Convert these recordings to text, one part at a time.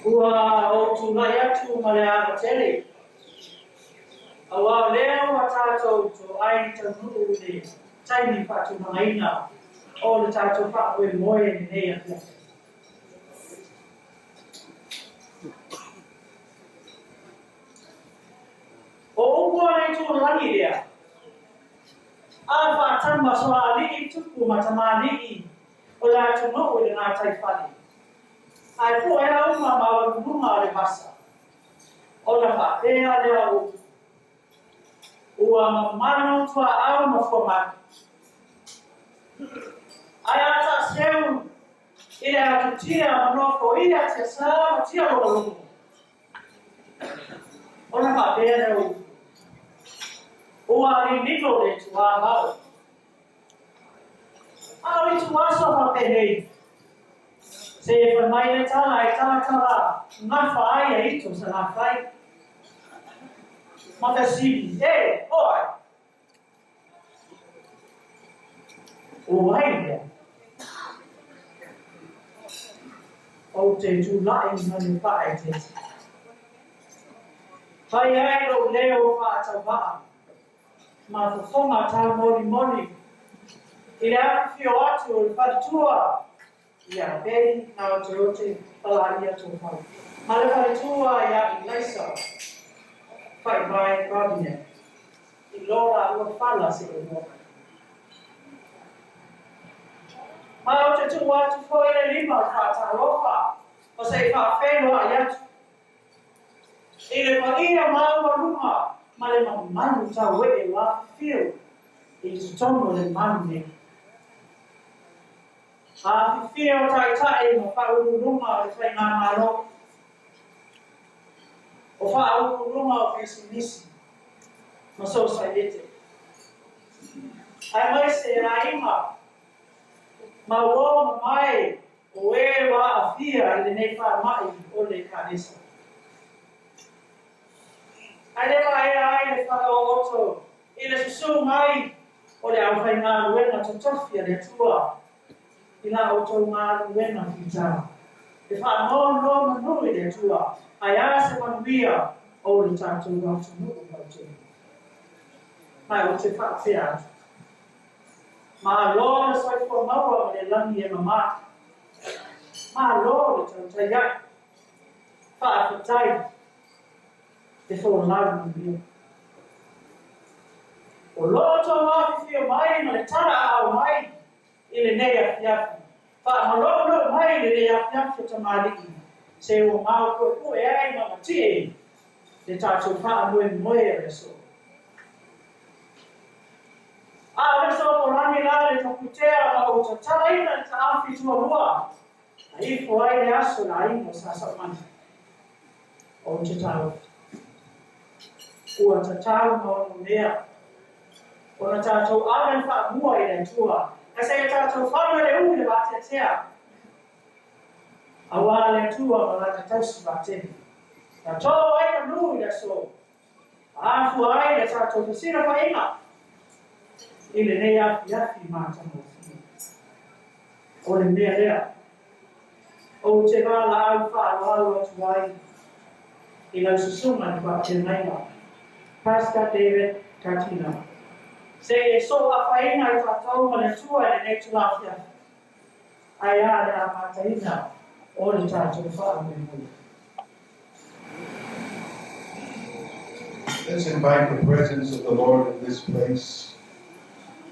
Ua o tūnai atu ma le amatele. Awa leo wa tātou to ai tanuu le taimi whatu mangaina o le tātou whakoe moe ni nei atia. O ua nei tō rangi rea. A whātama so a liki tuku ma tamā liki o le atu nōu le ngā tai whani. Ai po e au ma runga le masa. O le whapea le au. Ua mamano tua au ma whamaki. Ai ata seu i le atu tia manoko i le atia sa tia lolo. O le whapea le au. Ua ni nino le tua mau. Au I tua so whapehei. Se e whamai le tala e tala ngā whaai a ito sa ngā whai. Maka sini, oi! O haidea. O te tūlai mani whae te. Whai ai lo leo whaatau waa. Ma whawhonga tau mori. I le awhio atu o le Faletua. Ia peri Gaoteote and Ilaisa. Ma le Faletua ia Ilaisa. Tradewinds Godinet. I lora ua whala se o mua. Ma o te tu atu fo I le lima o whātarofa. O se whawhenua I atu. I le paia maua runga. Ma le manu tau e wa whiu. I te tono le manu ne. A whiwhia o tai ma whaururunga o le whainga maro. O whaururunga o pesimisi. Ma so sailete. Ai mai se raima. Ma wo ma mai o e wa a whia I le nei wha mai o le kanesa. Ai le ai le wha o oto. I le susu mai o le au whainga ruenga totofia le tua. I la o tau ngā ruenga ki tā. E wha no manui le tua, ai a se manuia o le tātou atu nuu au te. Mai o te whakawhea atu. Ma lo le soifua maua o le langi e mamā. Ma lo le tau tai ai. Whaakatai. Te whōlau ni. O lo tau afi whio mai na le tara au mai. I le nei afiafi. Whaamalono mai le nei afiafi o tamariki. Se o mau koe e ai mamatie. Le tātou whaamue moe e so. A le so o rangi la le taputea ma o ta taraina le ta awhi tua mua. A ifo ai le aso la ingo sa mani. O te tau. Ua ta tau ma o mea. O na tātou awen whaamua I le tua. Ka se tātou whanua le ui le wātea tea. A wā le tua ma la te tausi wāteni. Ka tō ai ka nui le so. A afu ai le tātou tasira pa inga. I le nei afi mātamo. O le mea lea. O te wāla au whālau atu ai. I lau susunga ni wātea nainga. Pastor David Katina. Se e so a whaina I tātou ma le tua e nei tulafia. Ai a le a mātaina o le tātou whaamui. Let's invite the presence of the Lord in this place.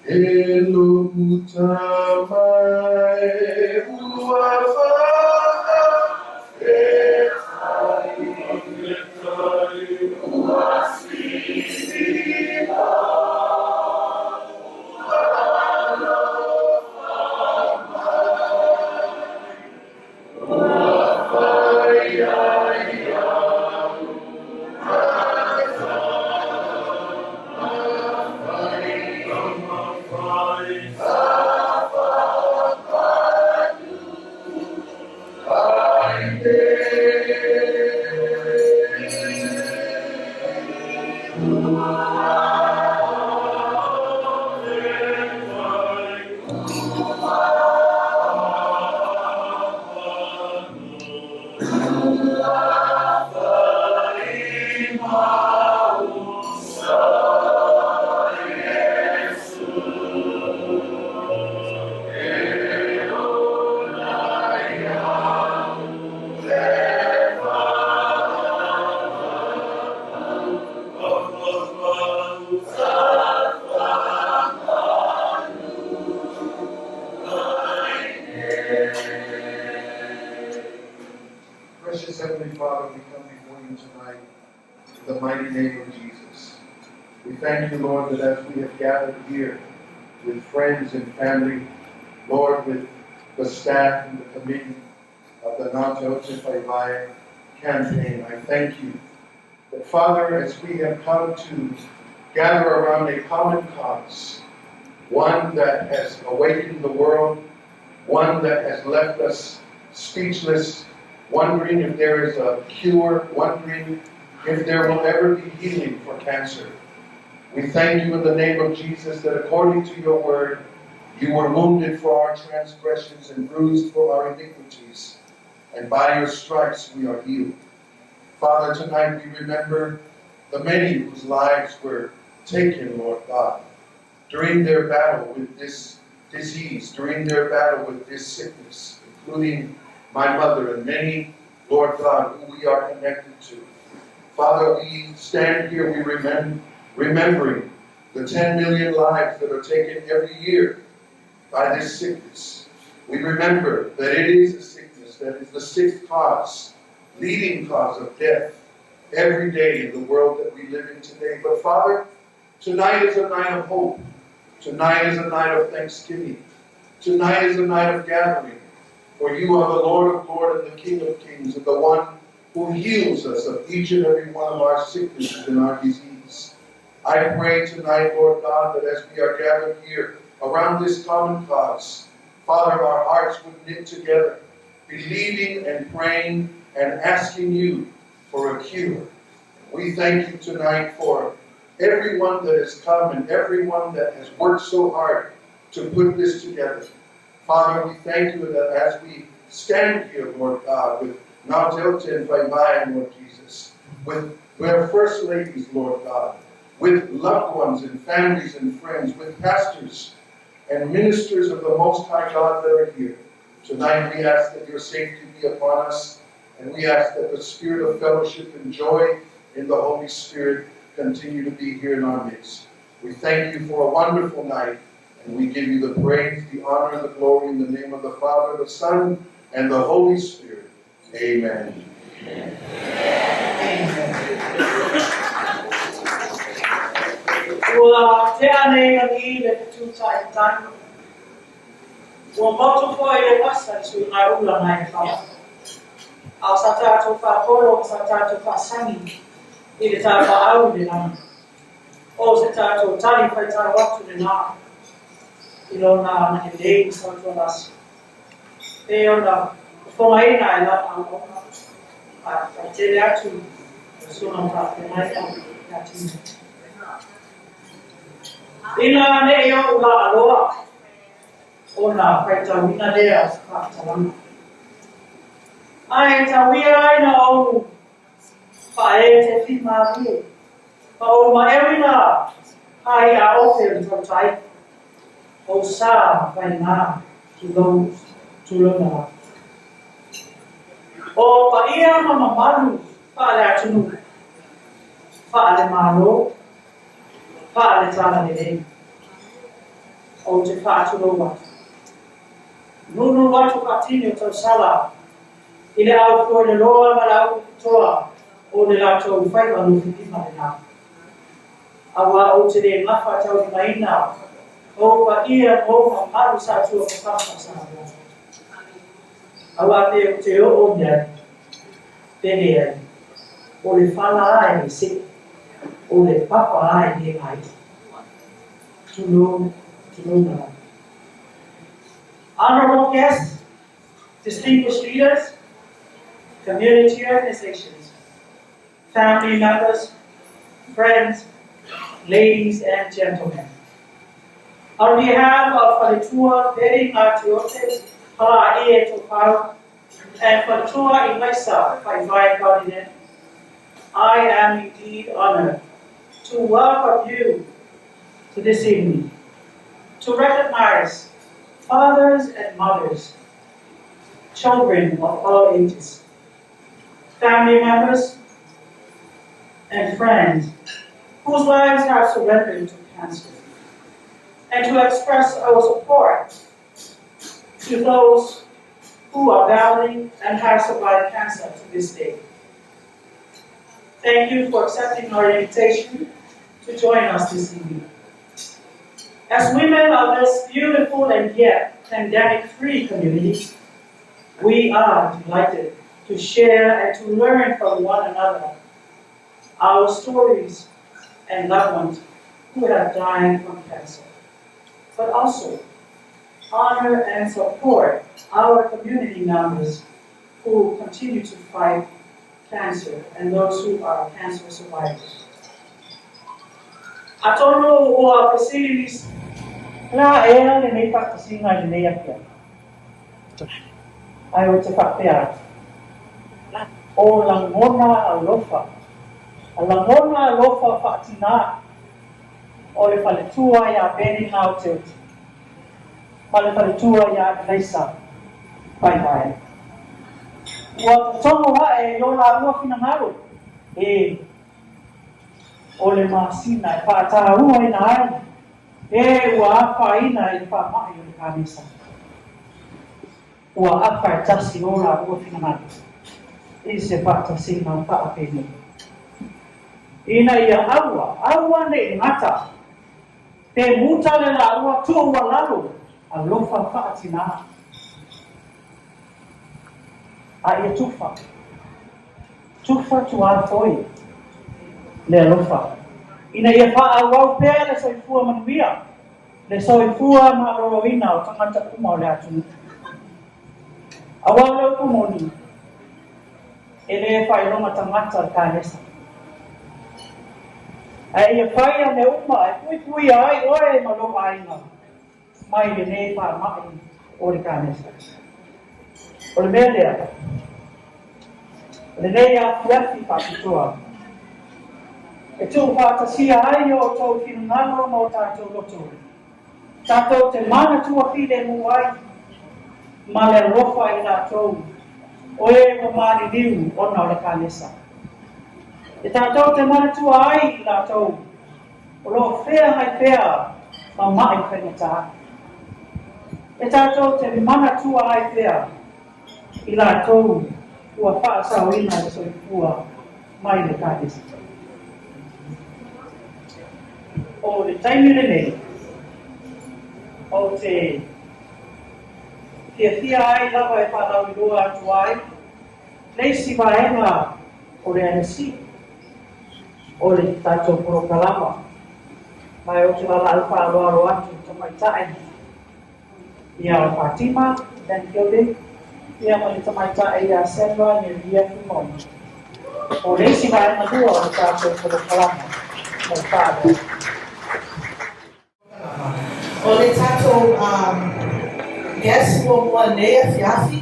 Elutamai uafa in the mighty name of Jesus. We thank you, Lord, that as we have gathered here with friends and family, Lord, with the staff and the committee of the Gaoteote and Ilaisa campaign, I thank you that, Father, as we have come to gather around a common cause, one that has awakened the world, one that has left us speechless, wondering if there is a cure, wondering if there will ever be healing for cancer. We thank you in the name of Jesus that according to your word, you were wounded for our transgressions and bruised for our iniquities, and by your stripes we are healed. Father, tonight we remember the many whose lives were taken, Lord God, during their battle with this disease, during their battle with this sickness, including my mother and many, Lord God, who we are connected to. Father, we stand here, remembering the 10 million lives that are taken every year by this sickness. We remember that it is a sickness that is the sixth cause, leading cause of death every day in the world that we live in today. But Father, tonight is a night of hope. Tonight is a night of thanksgiving. Tonight is a night of gathering. For you are the Lord of Lords and the King of Kings, and the one who heals us of each and every one of our sicknesses and our disease. I pray tonight, Lord God, that as we are gathered here around this common cause, Father, our hearts would knit together, believing and praying and asking you for a cure. We thank you tonight for everyone that has come and everyone that has worked so hard to put this together. Father, we thank you that as we stand here, Lord God, with Gaoteote and Ilaisa, Lord Jesus, with our first ladies, Lord God, with loved ones and families and friends, with pastors and ministers of the Most High God that are here. Tonight we ask that your safety be upon us, and we ask that the spirit of fellowship and joy in the Holy Spirit continue to be here in our midst. We thank you for a wonderful night, and we give you the praise, the honor, and the glory in the name of the Father, the Son, and the Holy Spirit. Amen. Ua te ane a ni le tu tai tanu. Ua motu po e wasa tu ngā ula mai wha. A sa tātou whaporo, sa tātou whasangi, i le tātou au le nana. O se tātou tari whai tā watu le nā. I lo nā mani lei sa tō lasi. E o nā, whonga ina e la au ona. A te le atu, suna mā te mai atu. Ina ne e o la aloha. O nā whai tawina lea sa whakatalanga. Ai tawia ai na o whae te whimarie. Pa o maewina ai a ofe o tau tai. O sā whai ngā ki those to lona. O pa ia mamaru whaale atunu. Whaale malo. Whaale tāna le rei. O te whaaturo watu. Nunu watu katini o tau sala. I le au kua le loa ma lau kutoa o le lautou whai wanu whitima le nā. Awa o te le mawha tau ni maina o pa ia mōma maru sa tua kapapa sa mō. Awa te o miai, pene ai, o le whana ai ni se, o le papa ai ni ai. Tuno nā. Honorable guests, distinguished leaders, community organizations, family members, friends, ladies and gentlemen. On behalf of Faletua, Gaoteote and Ilaisa and Faletua and Ilaisa Godinet, I am indeed honored to welcome you to this evening, to recognize fathers and mothers, children of all ages, family members, and friends whose lives have surrendered to cancer, and to express our support to those who are battling and have survived cancer to this day. Thank you for accepting our invitation to join us this evening. As women of this beautiful and yet pandemic-free community, we are delighted to share and to learn from one another our stories and loved ones who have died from cancer, but also honor and support our community members who continue to fight cancer and those who are cancer survivors. Atono o facilities la era le nei patasinga le nei apia. Ai o te whakpea. O langona alofa. A langona alofa whaatina. O le Faletua ia beni Gaoteote. Ma le Faletua ia Ilaisa Godinet. Ua tongo wa e yo la ua finangaro. O le masina e whaatara ua ina ai. Ua apa ina e whaamai o le kanisa. Ua apa e tasi o la ua finangaro. Se whaatasi na whaapene. Ina ia aua ne ngata. Te muta le la ua tua lalo. A lofa whaatina. A ia tufa. Tufa tua foi. Le alofa. Ina ia wha wau pēr le soifua manuia. Le soifua maroroina o tangata kuma o le atu. A wau leo kumoni. E le whailonga tangata o kānesa. A ia whaia me uma e pui ai oe maloa ainga. Mai le ne wha mai o le kānesa. O le mea lea. Le nei a fiafi whakitoa. E tū whātasia ai o tau whinangalo mo tātou loto. Tātou te mana tua while mu ai. Ma le rofa i tātou. O e o mani liu ona o le kānesa. E tātou te mana tua ai i tātou. O lo whea hai whea ma mai whenata. E tātou te mana tua ai whea i tātou. Ua whaasau ina e soifua mai le kānesa. O le taimi le nei, o te fia ai lava e whanau i rua atu ai, nei si waenga o le anesi, o le tātou porokalama, mai o te wala alwha aroaro atu tamaitai, ia o Fatima, Dan Kilde, ia mo le tamaitai a Selva ni Ria Fimoni. O le si waenga rua o tātou porokalama, mo whāro. O le tātou guest mo mua nea fiafi,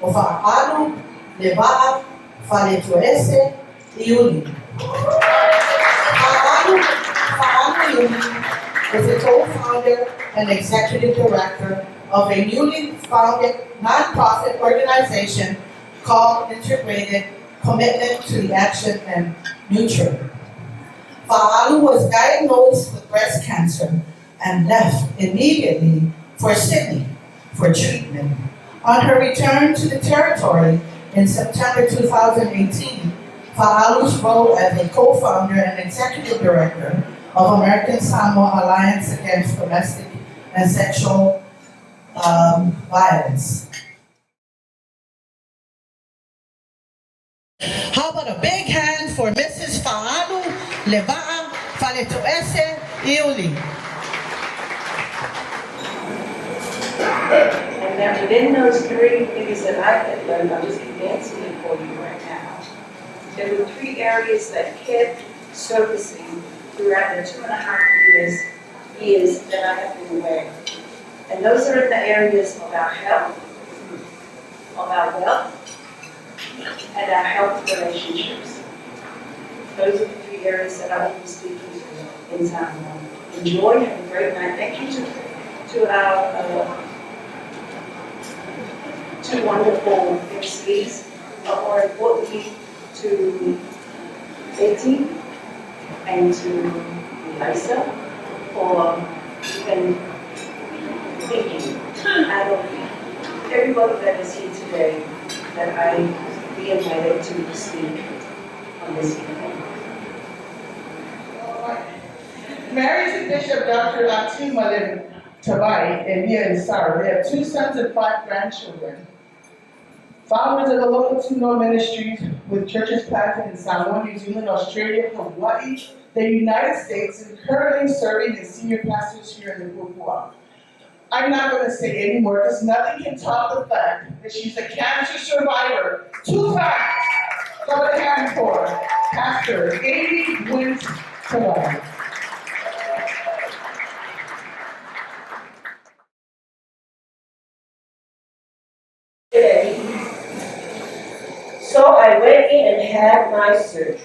o whaapanu, le waa, Faletua ese, iuli. Whaapanu Iuli is the co-founder and executive director of a newly founded non-profit organization called Integrated Commitment to the Action and Nurture. Fa'alu was diagnosed with breast cancer and left immediately for Sydney for treatment. On her return to the territory in September 2018, Fa'alu's role as a co-founder and executive director of American Samoa Alliance Against Domestic and Sexual Violence. How about a big hand for Mrs. Fa'alu Leba'a Faletua Iuli? And then within those 3 things that I had learned, I'm just advancing it for you right now. There were 3 areas that kept surfacing throughout the 2.5 years that I have been away. And those are the areas of our health, of our wealth, and our health relationships. Those are the 3 areas that I will be speaking to in time. Enjoy, have a great night. Thank you to our 2 wonderful MCs, more importantly to Betty and to Ilaisa for even thinking out of everybody that is here today that I be invited to speak on this evening. married to Bishop Dr. Atimalin Tabai and Mia and Sarah. They have 2 sons and 5 grandchildren. Founders of the local Tuno ministries with churches planted in Samoa, New Zealand, Australia, Hawaii, the United States, and currently serving as senior pastors here in the Pupua. I'm not going to say any more because nothing can top the fact that she's a cancer survivor. 2 facts. Go to hand for Pastor Amy Wins Tabai. So I went in and had my surgery.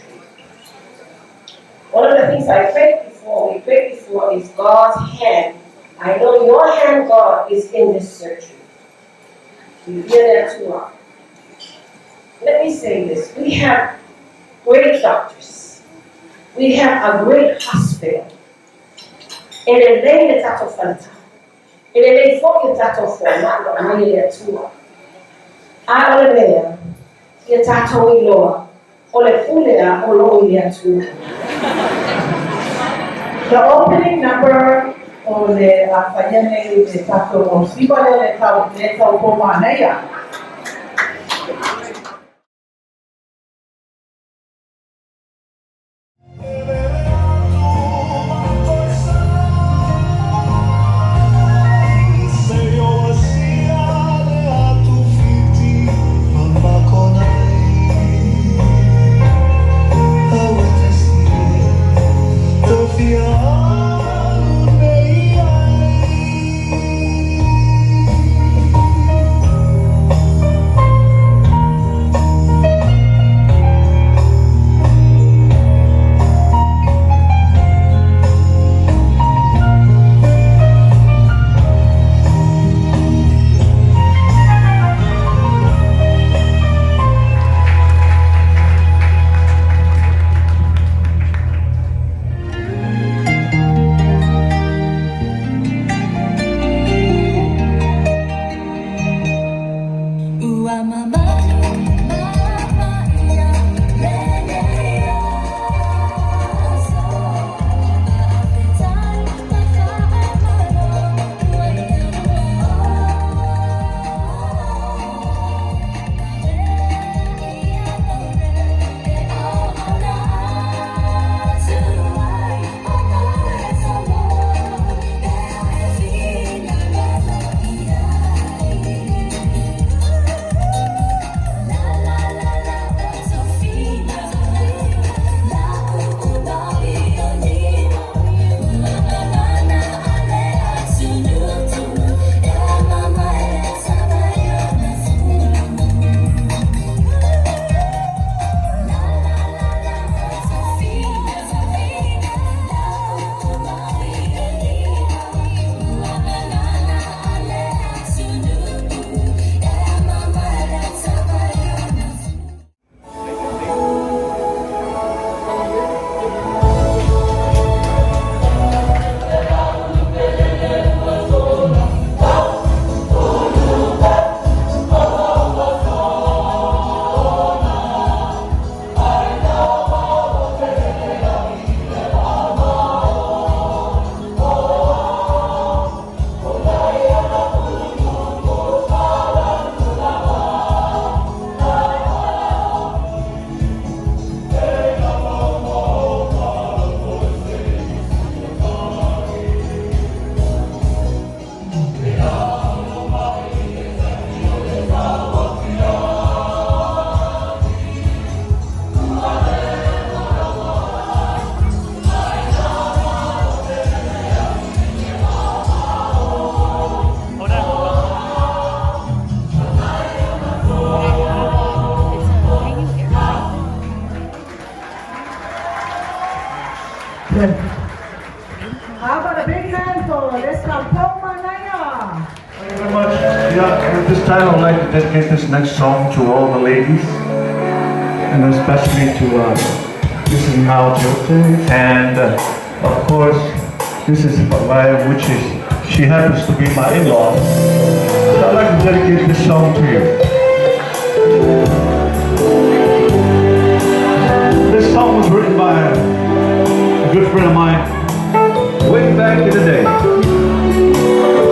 One of the things we prayed before is God's hand. I know your hand, God, is in this surgery. You hear that too long. Let me say this. We have great doctors. We have a great hospital. And then they tato fanta. And then they focus tato for not the money there too. I don't know. Your tato iloa, ole fulea, olo tu. The opening number of the Fayenne de Tato of Sibale de Tau Pomanea. How about a big hand for this Kapomanaya? Thank you very much. Yeah, at this time I would like to dedicate this next song to all the ladies, and especially to Mrs. Gaoteote, and of course this is Faletua, which is, she happens to be my in-law. So I'd like to dedicate this song to you. This song was written by a good friend of mine. way back in the day.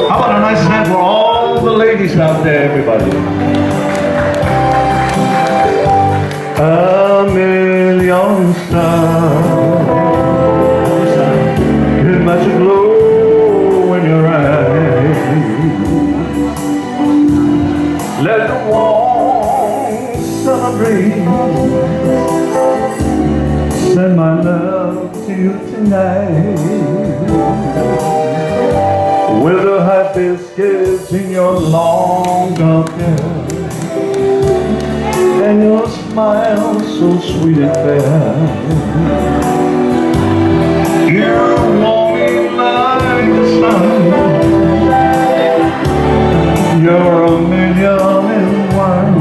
How about a nice hand for all the ladies out there, everybody? A million stars, it much glow in your eyes. Let the warm summer breeze send my love to you tonight. With the hibiscus in your long dark hair and your smile so sweet and fair. You're warming like the sun. You're a million and one.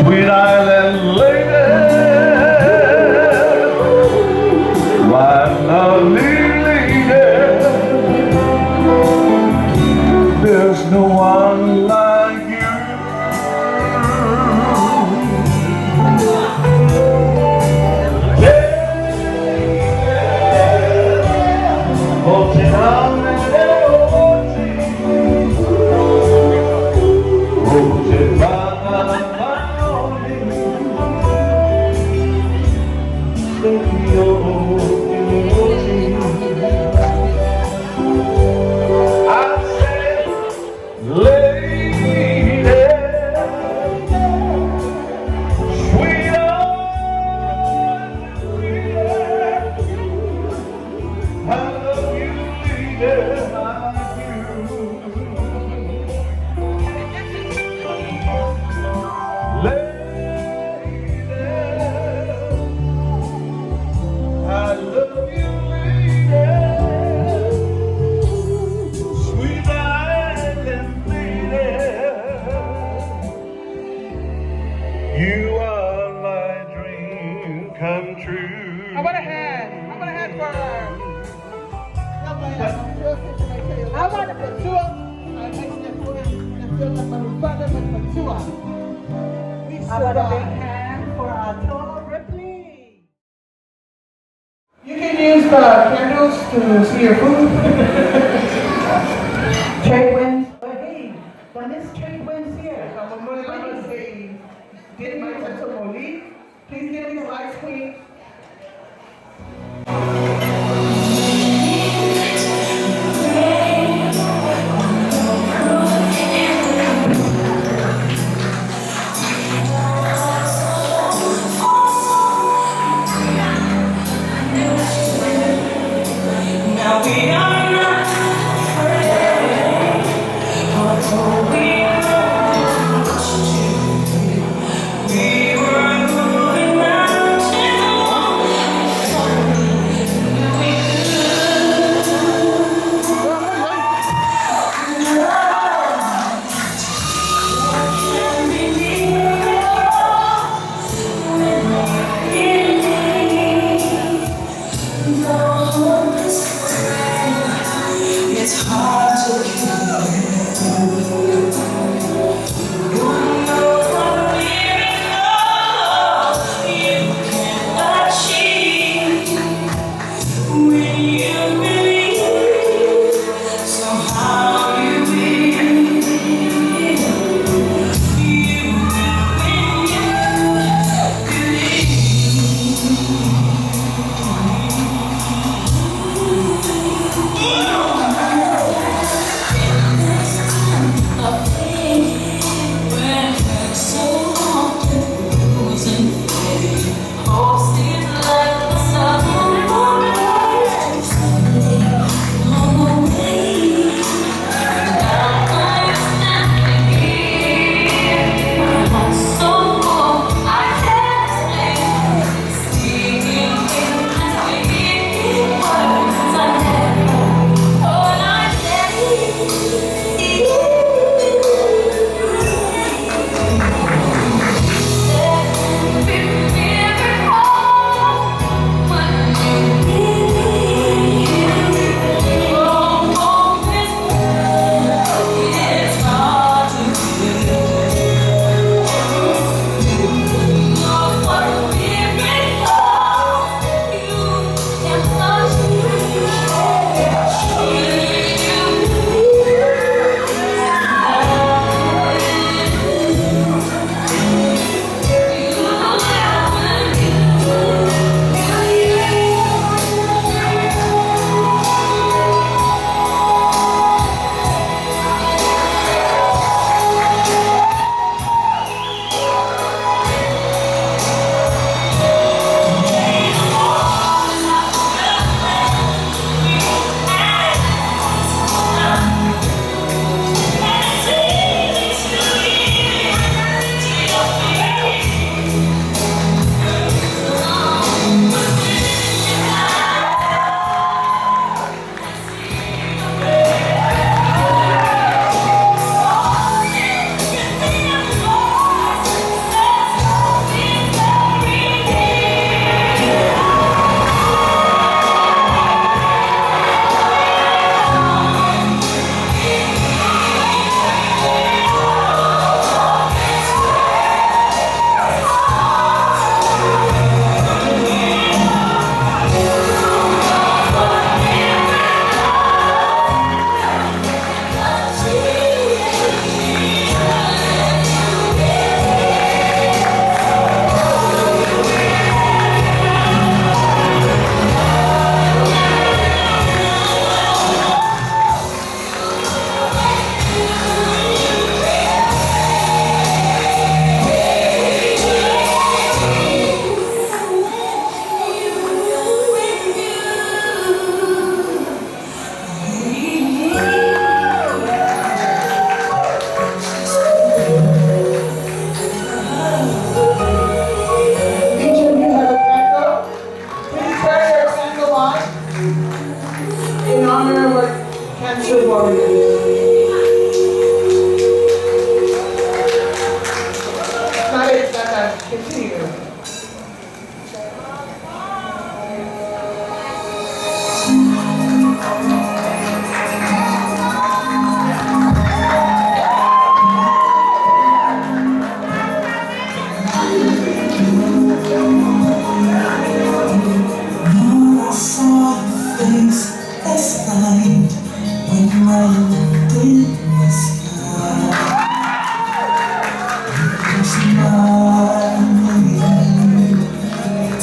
Sweet island lady, my lovely lady, there's no one like you. You are my dream come true. How about a hand? How about a hand for her? How about a Patua? How about a big hand for our Tall Ripley? You can use the candles to see your food. Tradewinds. Hey, when is Tradewinds here? Get my testimony. Please give me the lights, queen. Now we are not afraid, although we know what to do. We were moving mountains.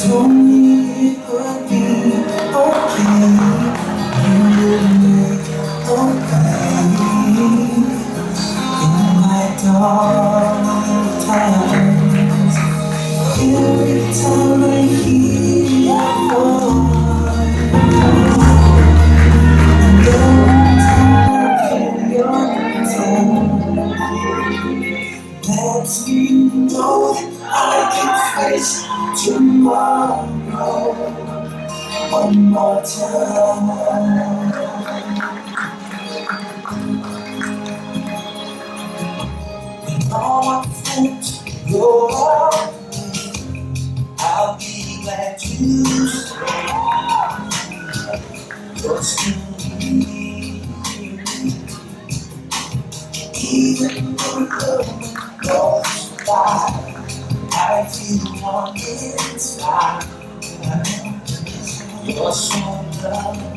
told me it would be okay. You would make it okay. In my dark times, every time I hear your voice, and every time I hear your tone, lets me know that I can face tomorrow one more time. When all my friends go out, I'll be glad to stay. You're still here, even though the wind goes by. I feel warm inside. You're so lovely.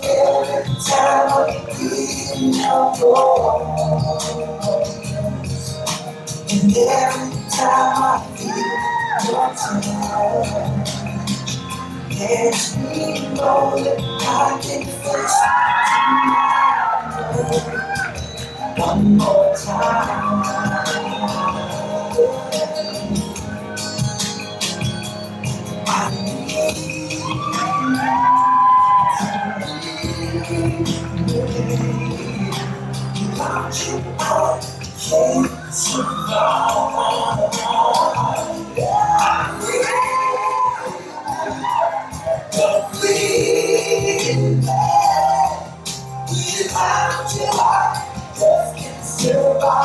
Every time I feel your voice, and every time I feel your touch, lets me know that I can face one more time. I need without you, I can't survive. Complete. Without you, I just can't survive.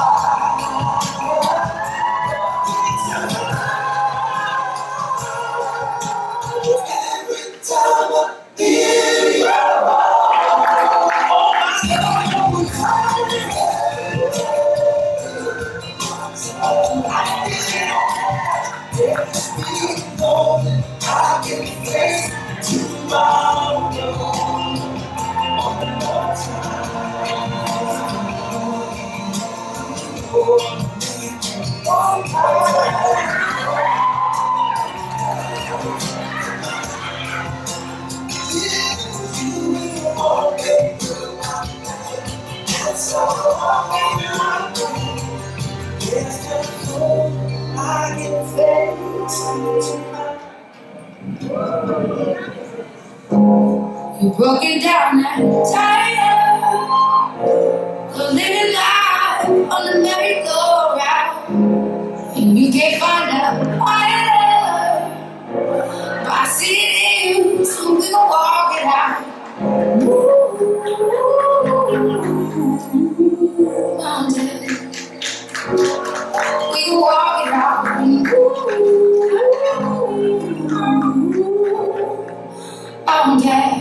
Every time I hear your voice, I can face tomorrow one more you broke it down and tired of living life on the merry-go-round, and you can't find out why I see it in you, so we gon' walk it out. Mountain, we can walk it out. Oh yeah.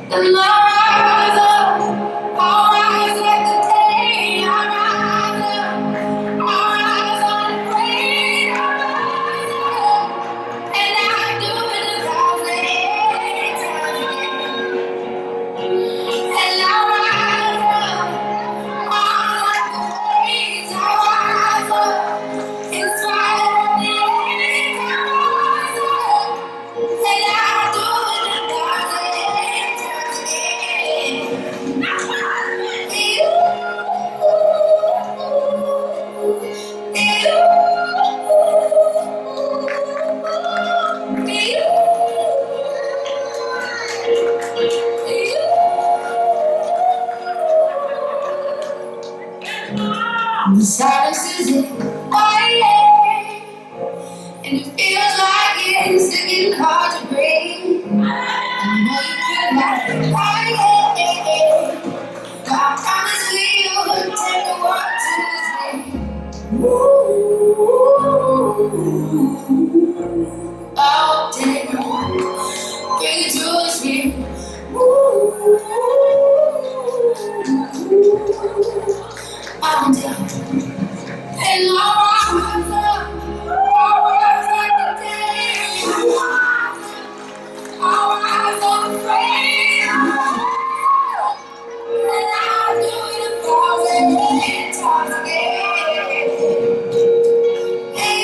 And I'll rise like the day. I'll rise unafraid. I'll rise up, and I'll do it 1,000 times again. And I'll rise up, like the waves. I'll rise up, in spite of the odds. I'll rise up, and I'll do it 1,000 times again. The silence is quiet, and it feels like it's getting hard to breathe. I know you feel like quiet, but I promise we'll take the world to sleep. All day, bring it to a sleep. All day. And I'll rise like the day. I'll rise unafraid. And I'll do it 1,000 times again. Hey,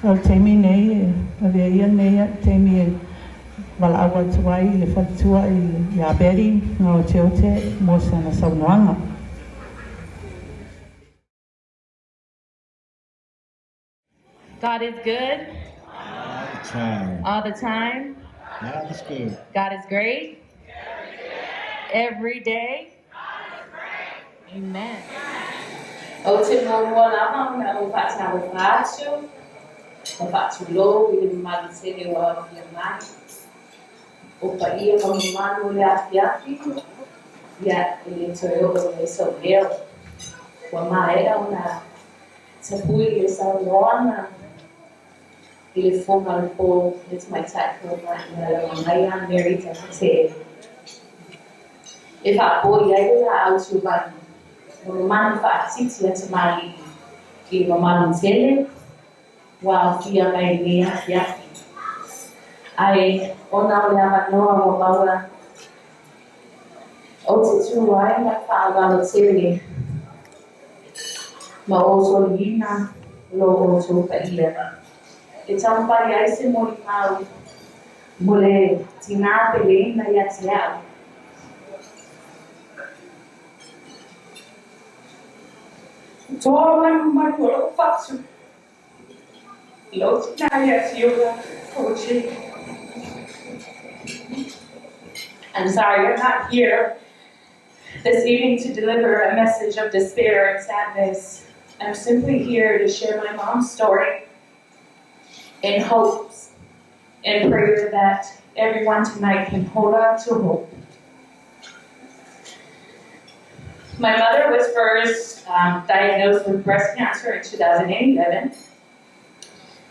O teimi nei, a veia nei, teimi wala awa tuai le Faletua i Aberi, Gaoteote, mo sana saunoanga. God is good Time. all the time. God is good. God is great every day. Amen. O te moa lava na o pata o patu. O patu lo i le magisene wa fia mai. O pa ia mo manu le afiafi. Ya ele toyo o le so leo. Wa mai era una te pui le sa loana. Ele forma po it's my tech program na I am very talented. If I boy I out to ban no man fa six years mali ki mama nsele wa fia mai ni ya ai ona ona no mo bawa o te tu wai na fa ga no sele ma o so lina lo o so ka ile e tampa ya ese mo mau mole tina pele na ya tia Torna uma coisa fácil. Los coaching. I'm sorry, I'm not here this evening to deliver a message of despair and sadness. I'm simply here to share my mom's story in hopes and prayer that everyone tonight can hold on to hope. My mother was first diagnosed with breast cancer in 2011.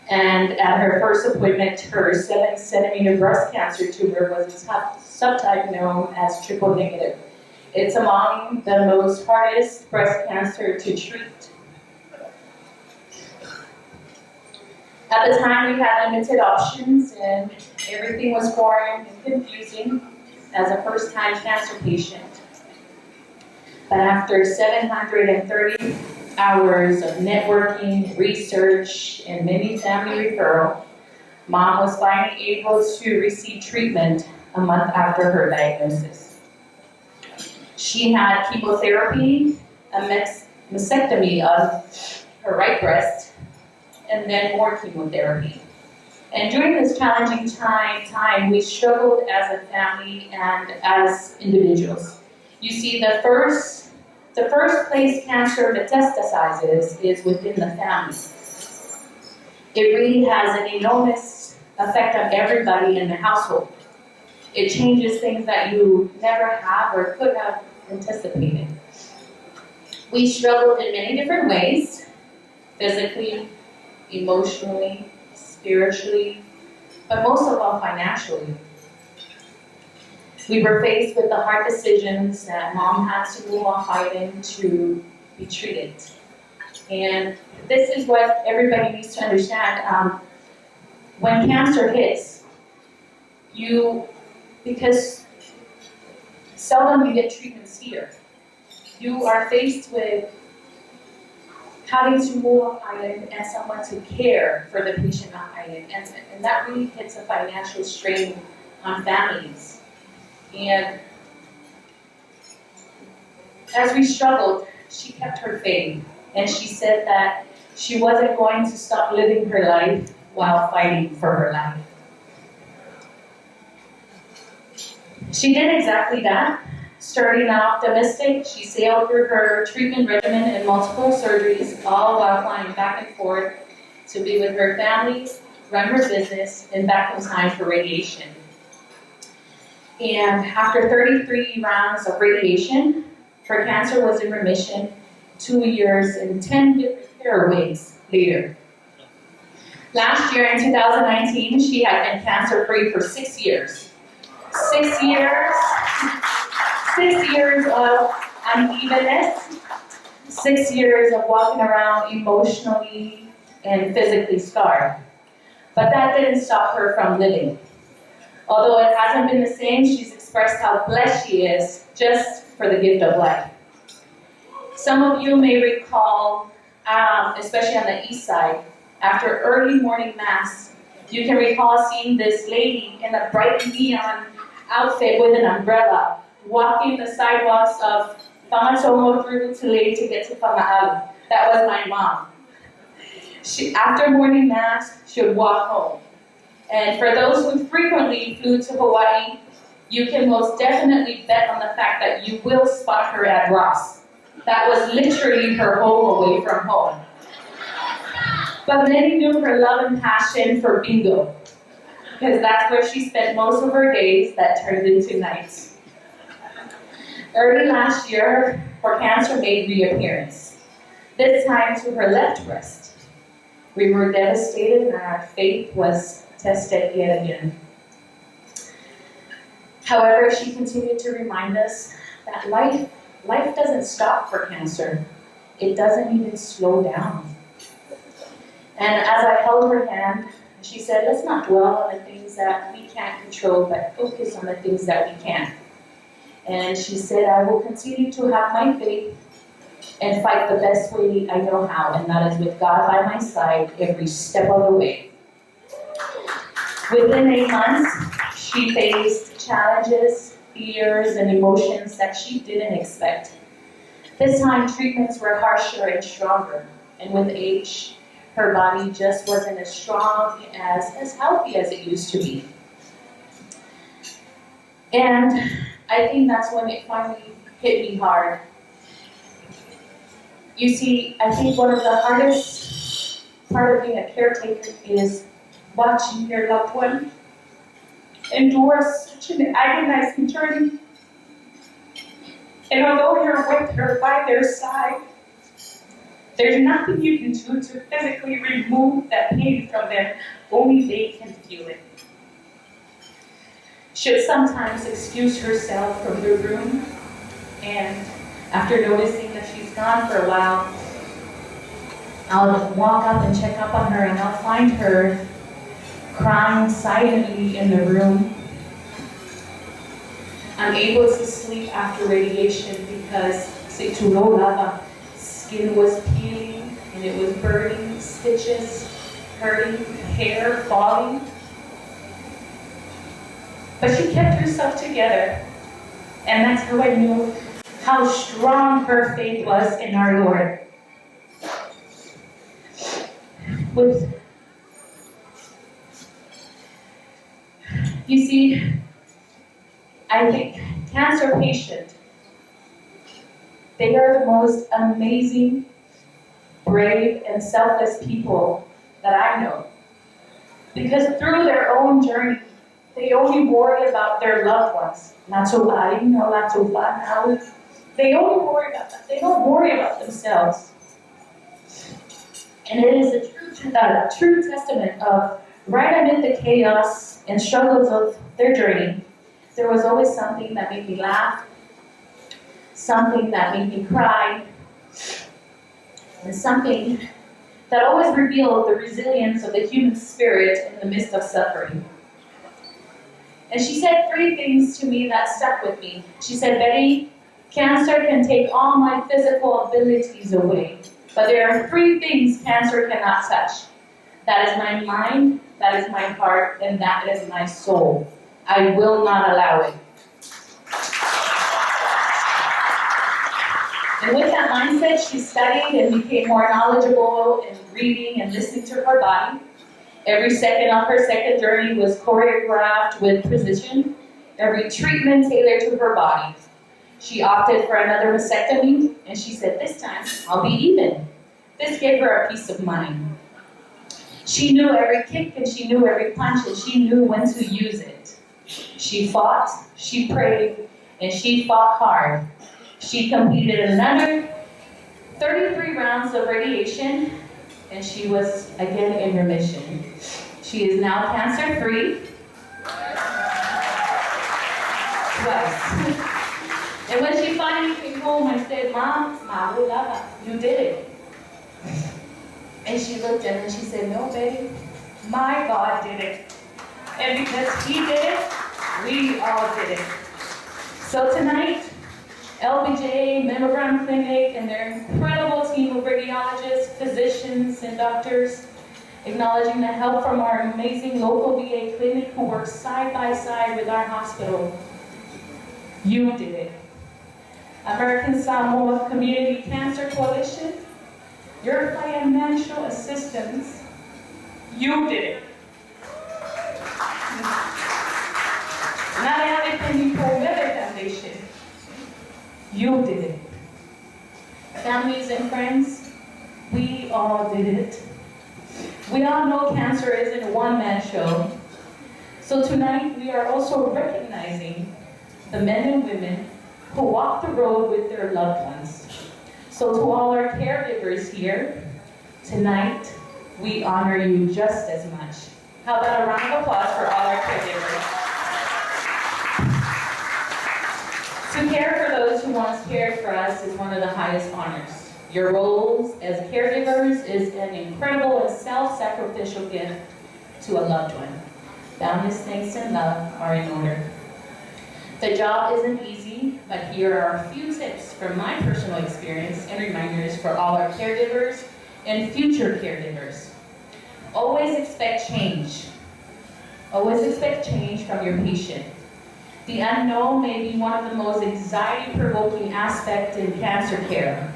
And at her first appointment, her 7-centimeter breast cancer tumor was a subtype known as triple negative. It's among the most hardest breast cancer to treat. At the time, we had limited options and everything was foreign and confusing as a first-time cancer patient. But after 730 hours of networking, research, and many family referral, Mom was finally able to receive treatment a month after her diagnosis. She had chemotherapy, a mastectomy of her right breast, and then more chemotherapy. And during this challenging time, we struggled as a family and as individuals. You see, the first place cancer metastasizes is within the family. It really has an enormous effect on everybody in the household. It changes things that you never have or could have anticipated. We struggled in many different ways, physically, emotionally, spiritually, but most of all financially. We were faced with the hard decisions that Mom had to move on fighting to be treated. And this is what everybody needs to understand. When cancer hits, because seldom you get treatments here, you are faced with having to move on island and someone to care for the patient on island. And that really hits a financial strain on families. And as we struggled, she kept her faith. And she said that she wasn't going to stop living her life while fighting for her life. She did exactly that. Starting optimistic, she sailed through her treatment regimen and multiple surgeries, all while flying back and forth to be with her family, run her business, and back in time for radiation. And after 33 rounds of radiation, her cancer was in remission 2 years and 10 hair wigs later. Last year in 2019, she had been cancer-free for 6 years. 6 years. 6 years of unevenness. 6 years of walking around emotionally and physically scarred. But that didn't stop her from living. Although it hasn't been the same, she's expressed how blessed she is just for the gift of life. Some of you may recall, especially on the east side, after early morning mass, you can recall seeing this lady in a bright neon outfit with an umbrella walking the sidewalks of Pamatomo through Tulay to get to Pamaalu. That was my mom. After morning mass, she would walk home. And for those who frequently flew to Hawaii, you can most definitely bet on the fact that you will spot her at Ross. That was literally her home away from home. But many knew her love and passion for bingo, because that's where she spent most of her days that turned into nights. Early last year, her cancer made reappearance, this time to her left breast. We were devastated and our faith was tested yet again. However, she continued to remind us that life doesn't stop for cancer. It doesn't even slow down. And as I held her hand, she said, let's not dwell on the things that we can't control, but focus on the things that we can. And she said, I will continue to have my faith and fight the best way I know how, and that is with God by my side every step of the way. Within 8 months, she faced challenges, fears, and emotions that she didn't expect. This time, treatments were harsher and stronger, and with age, her body just wasn't as strong, as healthy as it used to be. And I think that's when it finally hit me hard. You see, I think one of the hardest part of being a caretaker is watching your loved one endure such an agonizing journey. And although you're with her by their side, there's nothing you can do to physically remove that pain from them. Only they can feel it. She would sometimes excuse herself from the room, and after noticing that she's gone for a while, I'll walk up and check up on her, and I'll find her crying silently in the room, unable to sleep after radiation because skin was peeling and it was burning, stitches hurting, hair falling. But she kept herself together, and that's how I knew how strong her faith was in our Lord. You see, I think cancer patients, they are the most amazing, brave, and selfless people that I know. Because through their own journey, they only worry about their loved ones. They only worry about that. They don't worry about themselves. And it is a true testament of right amid the chaos and struggles of their journey, there was always something that made me laugh, something that made me cry, and something that always revealed the resilience of the human spirit in the midst of suffering. And she said 3 things to me that stuck with me. She said, Betty, cancer can take all my physical abilities away, but there are 3 things cancer cannot touch. That is my mind, that is my heart, and that is my soul. I will not allow it. And with that mindset, she studied and became more knowledgeable in reading and listening to her body. Every second of her second journey was choreographed with precision, every treatment tailored to her body. She opted for another mastectomy, and she said, this time, I'll be even. This gave her a peace of mind. She knew every kick, and she knew every punch, and she knew when to use it. She fought, she prayed, and she fought hard. She completed another 33 rounds of radiation, and she was again in remission. She is now cancer-free. Twice. And when she finally came home, I said, Mom, you did it. And she looked at me and she said, no, baby, my God did it. And because He did it, we all did it. So tonight, LBJ, Mammogram Clinic, and their incredible team of radiologists, physicians, and doctors Acknowledging the help from our amazing local VA clinic who works side by side with our hospital. You did it. American Samoa Community Cancer Coalition, your financial assistance, you did it. Nayade Peniko Weather Foundation, you did it. Families and friends, we all did it. We all know cancer isn't a one-man show. So tonight we are also recognizing the men and women who walk the road with their loved ones. So to all our caregivers here, tonight we honor you just as much. How about a round of applause for all our caregivers? To care for those who once cared for us is one of the highest honors. Your roles as caregivers is an incredible and self-sacrificial gift to a loved one. Boundless thanks and love are in order. The job isn't easy, but here are a few tips from my personal experience and reminders for all our caregivers and future caregivers. Always expect change. Always expect change from your patient. The unknown may be one of the most anxiety-provoking aspects in cancer care,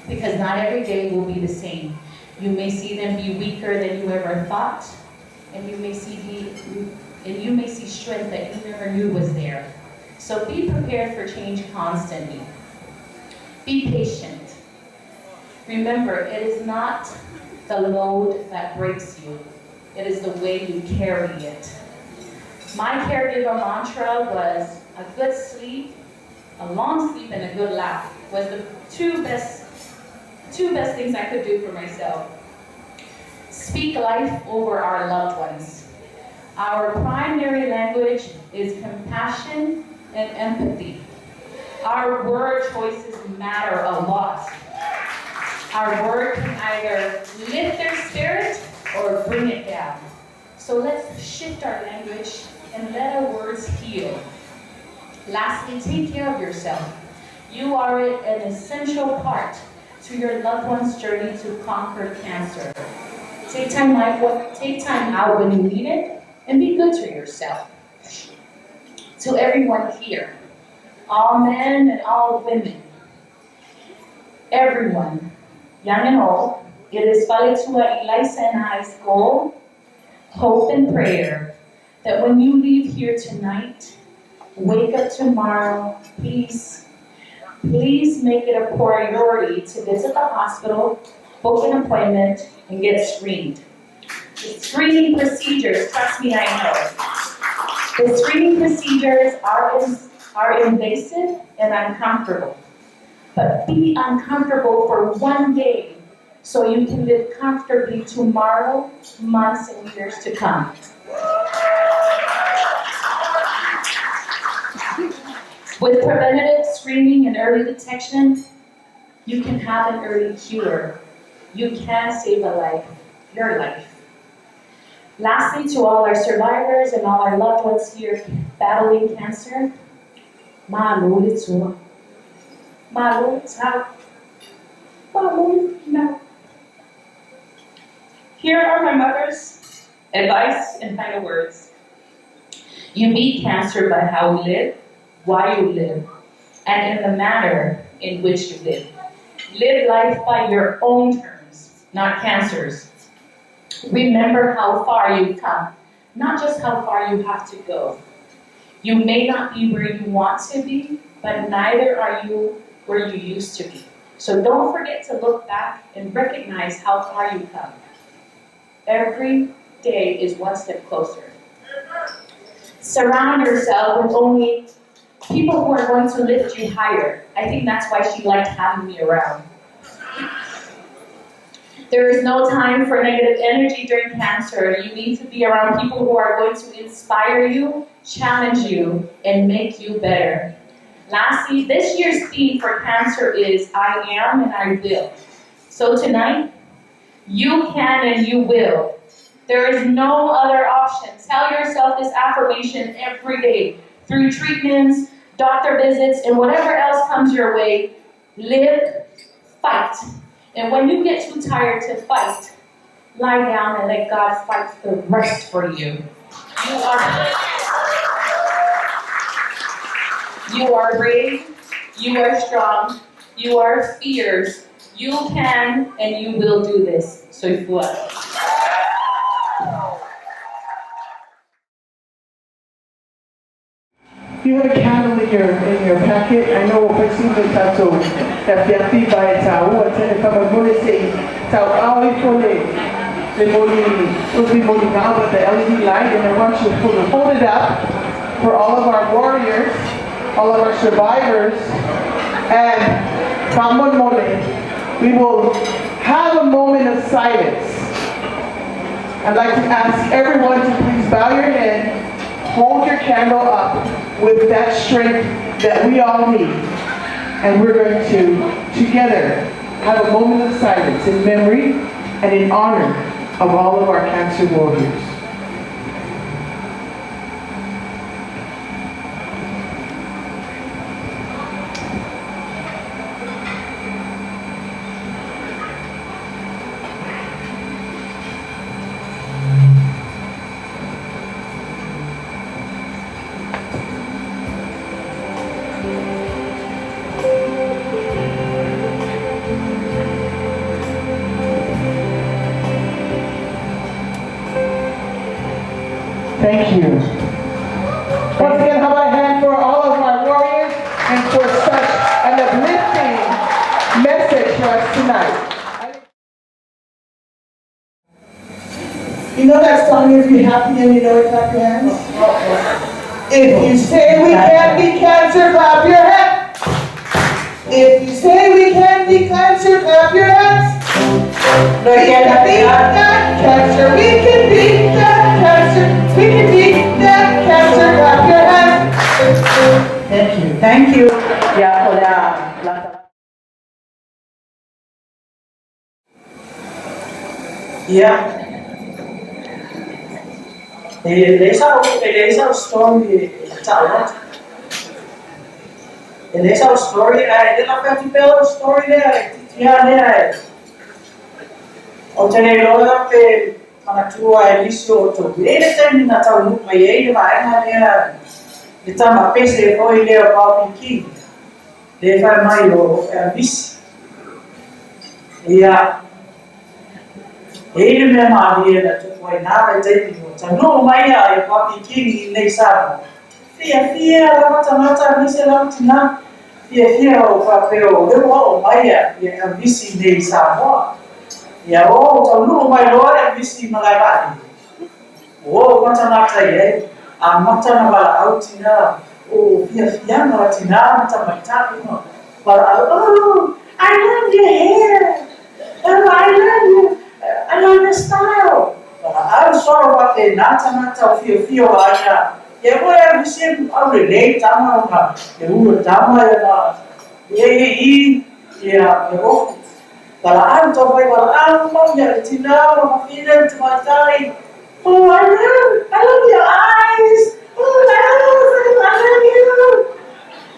because not every day will be the same. You may see them be weaker than you ever thought, and you may see strength that you never knew was there. So be prepared for change constantly. Be patient. Remember, it is not the load that breaks you. It is the way you carry it. My caregiver mantra was a good sleep, a long sleep, and a good laugh was the two best things I could do for myself. Speak life over our loved ones. Our primary language is compassion and empathy. Our word choices matter a lot. Our word can either lift their spirit or bring it down. So let's shift our language and let our words heal. Lastly, take care of yourself. You are an essential part to your loved one's journey to conquer cancer. Take time out when you need it, and be good to yourself. To everyone here, all men and all women, everyone, young and old, it is Faletua, Ilaisa, and I's goal, hope, and prayer that when you leave here tonight, wake up tomorrow, please make it a priority to visit the hospital, book an appointment, and get screened. The screening procedures, trust me, I know. The screening procedures are invasive and uncomfortable. But be uncomfortable for one day so you can live comfortably tomorrow, months, and years to come. With preventative screening and early detection, you can have an early cure. You can save a life, your life. Lastly, to all our survivors and all our loved ones here battling cancer, Ma'alulitsua. Ma'alulitsua. Ma'alulitsua. Here are my mother's advice and final words. You beat cancer by how we live, why you live, and in the manner in which you live. Live life by your own terms, not cancer's. Remember how far you've come, not just how far you have to go. You may not be where you want to be, but neither are you where you used to be. So don't forget to look back and recognize how far you've come. Every day is one step closer. Surround yourself with only people who are going to lift you higher. I think that's why she liked having me around. There is no time for negative energy during cancer. You need to be around people who are going to inspire you, challenge you, and make you better. Lastly, this year's theme for cancer is I am and I will. So tonight, you can and you will. There is no other option. Tell yourself this affirmation every day through treatments, doctor visits, and whatever else comes your way. Live, fight. And when you get too tired to fight, lie down and let God fight the rest for you. You are brave, you are strong, you are fierce. You can and you will do this. Soifua. You have a candle in your packet. I know if I see the tattoo, that you by a towel, if I'm going to say, the LED light, and I want you to hold it up for all of our warriors, all of our survivors, and we will have a moment of silence. I'd like to ask everyone to please bow your head, hold your candle up with that strength that we all need. And we're going to, together, have a moment of silence in memory and in honor of all of our cancer warriors. Thank you. Once again, how about a hand for all of our warriors and for such an uplifting message for us tonight. You know that song, If You're Happy and You Know It, clap your hands? If you say we can't be cancer, clap your hands. If you say we can't be cancer, clap your hands. We can beat that cancer, we can beat that cancer. We can beat that cancer, clap your hands. Thank you. Thank you. Yeah. Ilaisa story Ilaisa story I didn't have to tell a story there. Yeah. Otene loa pe Faletua Elisio to ele na tau mai ele vai na le le tama pese foi le o King le fai mai o vis ia ele me maria na tu foi na vai te no no mai a o King nei sa fia la mata mi se la tina fia o papel le o mai a vis nei sa ya o tau no mai loa visi malai bani o mata mata ye a mata na bala autina o fia na tina mata mata no but oh I love your hair oh I love your style but I was sort of what they nata fia ana ye mo visi au relate tama na ye tama ye ya ye Kalau I'm talking about I'm not your tina, I'm feeling to my side. Oh, I love your eyes. Oh, I love you.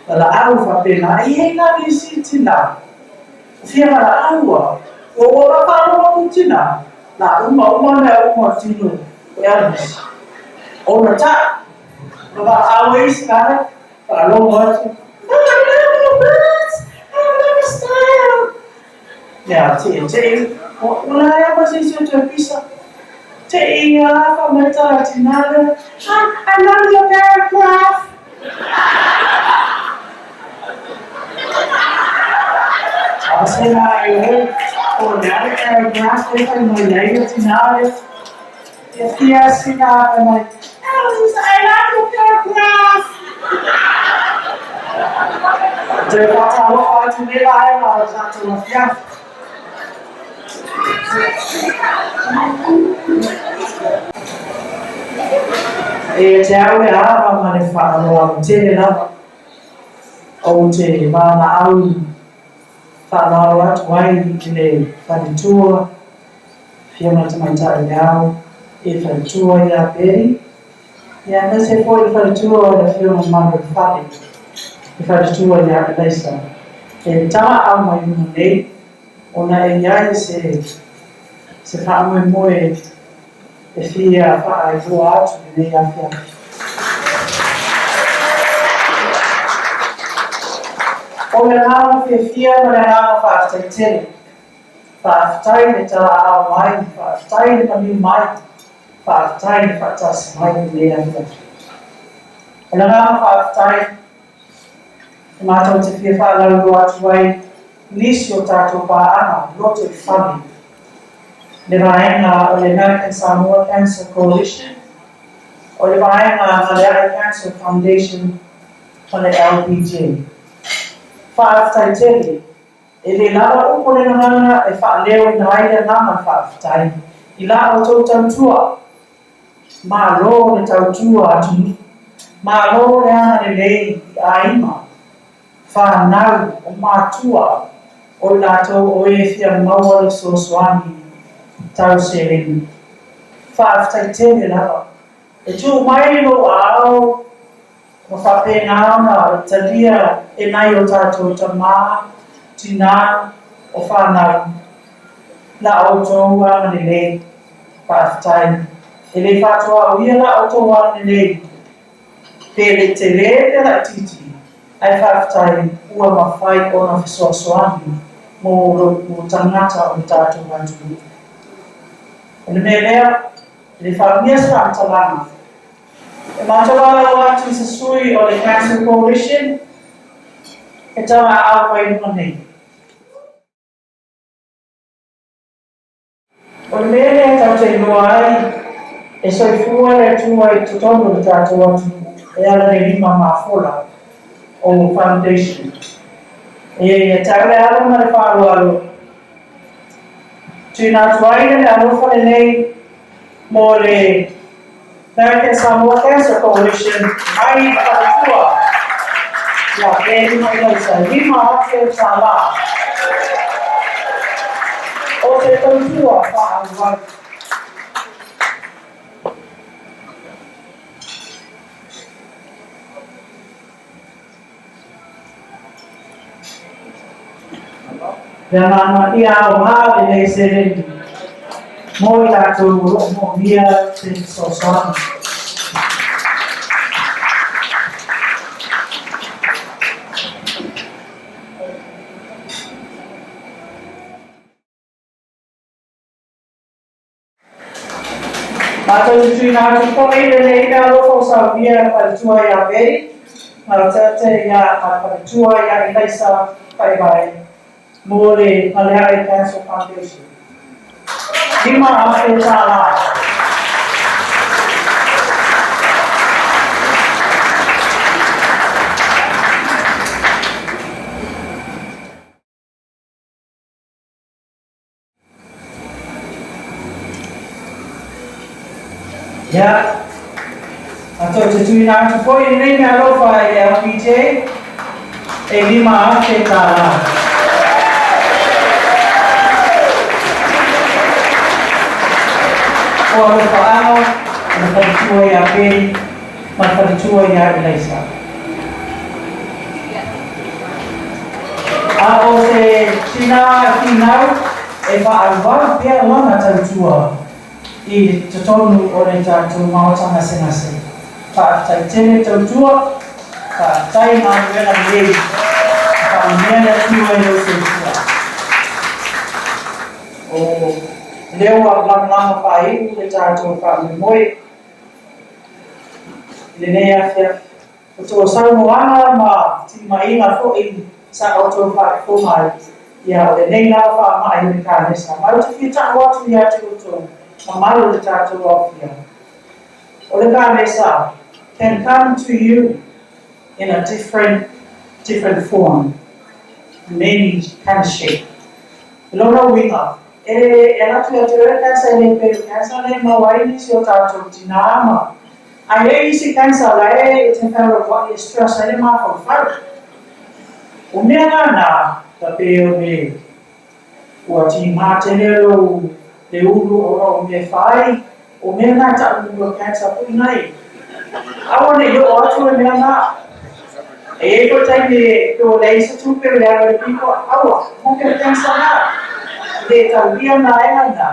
Kalau I'm talking about I love you, si tina. Siapa lah aku? Orang kalau mau tina, lah umur tino. Ya, orang tak. Kalau awal sekarang, kalau mau, I love your birds. I love your style. Ya, wala apa sih sudah bisa. Apa mereka tina? I love your paragraph. Saya ini, ada paragraph yang mulai tina. Ya sih apa mai? I love your paragraph. Jadi kalau tu ni lah, kalau satu macam Ciao ya, ma ne fanno te la o te ma na au fanno wat wai le Faletua fiona te manta ya Faletua ya beri ya na se foi Faletua da fiona ma fale Faletua ya Ilaisa tama au mai nei ona ya se se whaamue e whia whaai hua atu nei a whia. O le ngāma whia ma le ngāma whaataitere. Whaatai le tā ao mai, whaatai le mamiu mai, whaatai le whaatasi mai nei a whia. O le ngāma whaatai, e mātou te whia whaalau atu ai, nisi o tātou pāanga, loto I whami. Le vaenga o le American Samoa Cancer Coalition, o le vaenga o le Area Cancer Foundation, o le LPJ. Whaatai tele, e le lawa upo le ngana e whaaleo na aile ngama whaatai. I la o tau tautua, ma lo le tautua atu, ma lo le ana le lei I aima, whanau o mātua, o lātou o e whia maua le sosoani tau se reni. Whaatai tele lawa. E tū mai lo ao, ma whapena ana talia e nai o tātou ta mā, tina o whanau. La o tōu ana le lei, whaatai. E le whātua o ia la o tōu ana le lei. Pele te le la titi, ai whaatai ua mawhai o na whisoasoani mō tangata o tātou wāturu. E le mea lea, e le whaamia sa atalanga. E mātawala o atu sa sui o le Cancer Coalition, e tawa awai nua nei. O le mea lea tau te noa ai, e soifua le tua I totonu le tātou atu, e ala le 5 māwhola o Foundation. E taule ala ma le whaarualo. Tūna tuaina le alofa le nei mō le American Samoa Cancer Coalition mai Faletua. Ia pēhima Ilaisa, 5 ake tā la. O te tautua whaarualo. Ia mana ia o haa e se reni. Mo I tātou mo mia te sosoani. Tātou te tui nātu kone le nei mea loko sa via Faletua ia peri. Nā tete ia Faletua ia Ilaisa Godinet. Mō le Area Cancer Foundation. 5 ake tā la. Ia, ato te tui nātu poi nei mea lofa I LPJ, e 5 ake tā la. O alo whaano, ma Faletua ia peri, ma Faletua ia Ilaisa. A o te tina kinau, e whaaruwa pia lana tautua I te tonu o le tātou maotanga senase. Whaatai tene tautua, whaatai manuela lei, whaamena tua I o se tua. O leo a langa whaiu le tātou whaamimoe. Le nea whia, o tō saunoanga ma tima inga fōi sa o tō whaifomai. Ia o le nei la whaamai le kānesa. Mai o te whia tāu atu I atu o tō, ma maru le tātou o whia. O le kānesa can come to you in a different form, many kind of shape. Lona winga. E atu atu e kansa e pēru kansa ne mawaini si o tātou tina ama. Ai e isi kansa la e te whaura wai e stress e ma whau whau. O mea ngana, ta pēo me ua ti mātene lo le uru o me whai, o mea ngā ta uru kansa pui nei. Awa ne yo atu e mea ngā. E ko tai me pēo leisa tupe le awa le piko, awa, mo ke kansa ngā. Le tau ria na e hana,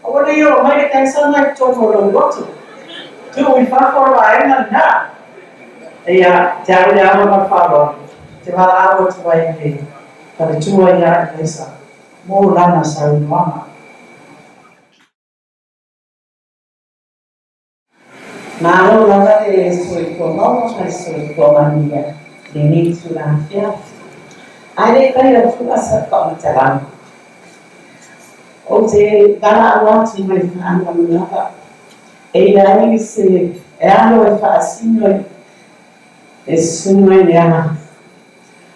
What do you make it sound like total water? Two we far for I am not. Yeah, down down my father. To have hours away, but the 2 a.m. later. More lana sa mama. Malo lava e sui kono ma sui komania. Le ni sulla fia. Ai kai o tu asa ka matalan. O te gana watu mai anga lava. E ai se e ano e fa asino e suno e ana.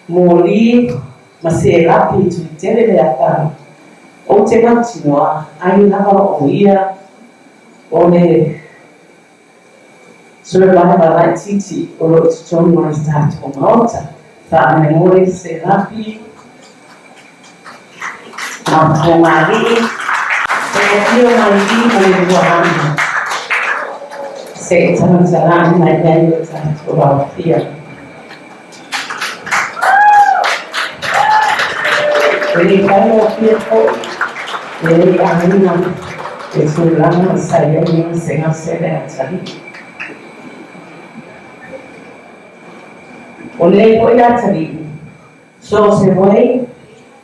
Mori ma se rapi tu tele le ata. O te matinoa ai lava o ia o le Solo la vai titi o lo sono mai stato una volta fa memoria se rapi ma mari e io mai di buona se sarà mai bello stato la fia e quello che e anima e sulla nostra io se non si vede o le ko ia tari so se voi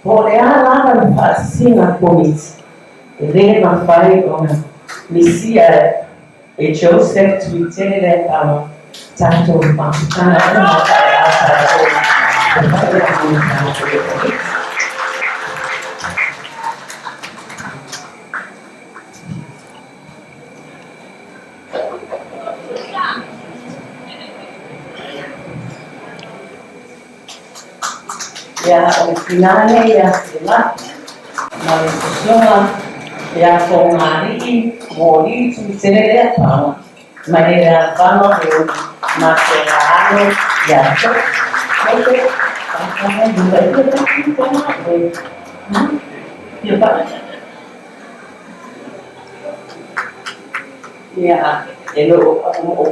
o le ala na fasina polis e le na fai o misia e Joseph Twitter ama tanto ma tanto ma ya finale ya sila malusuma ya formari mori tutelele pa manera vano de macerano ya to oke apa juga itu ya pak ya elo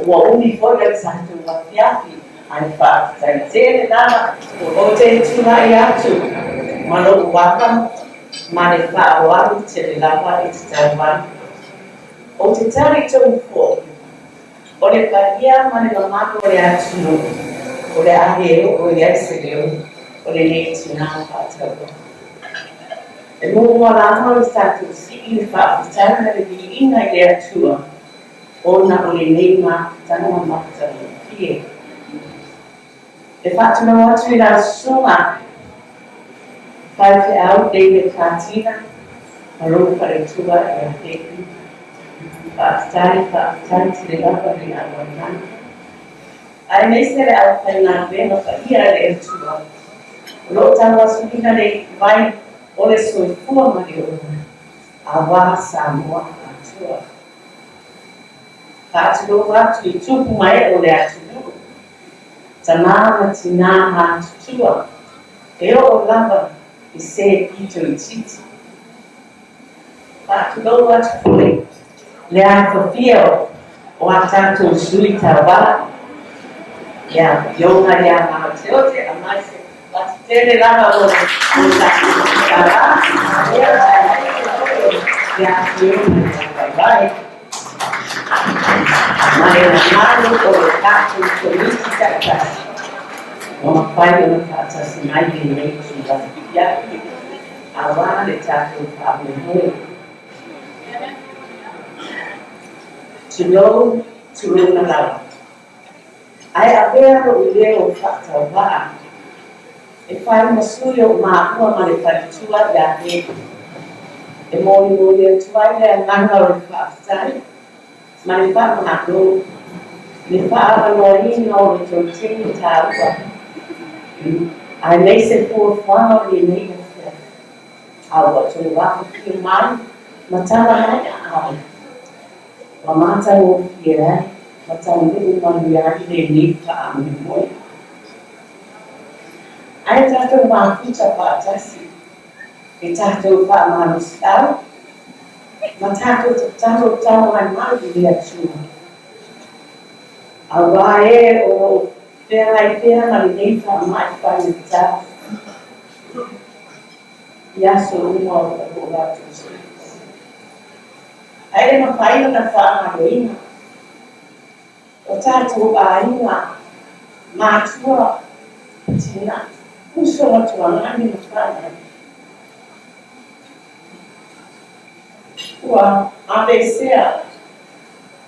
o uniforme santo wafiafi Alfa, saya nama hotel cuma tu, malu wakam, mana awal cerita itu jawaban. Hotel cari jumpa, oleh kerja mana lama oleh tu, oleh akhir oleh sebelum, oleh ni cina apa tu. Emu orang satu si infak bicara lebih ingat dia tu, orang oleh ni mah jangan macam ni. De fatto non ho trovato suma qualche auto di cantina allora fare tua e a te stare di roba di aguantare a essere alternate non faria le tua lo tanto subito le vai o le sue forme di ora avanza mo a tua faccio lo faccio tu mai o le altri Tamara tinaha tutua. Eo lava i se ito i titi. Patulo watu kule. Lea kofio o atato sui tawa. Ya, yonga ya Gaoteote amaise. Watu tele lava o tawa. Ya, yonga ya tawa. Marenamano o tato solisi takas. Uma pai no atas nai ni sudah ya awal le tato pablo no chulo na la ai abero ile o fakta wa e fai masuyo ma ko le fatua ya e mo le tua le nanga o fakta ma le fa ma do le fa no no le totini tawa ai lei se for fama di nei awa to wa ki man matala mai ai wa mata o kira matala ni man ya di nei ka am mo ai ta to ma ku cha pa ta si e ta to pa ma no sta mata to ma di ya chu awa e o Pera marineta mais qualificada. E a sua uma outra. Ai ma fai na whāmaroina. O tātou āinga, mātua, tina, usonga tuangani na whāngai. Ua, awesea,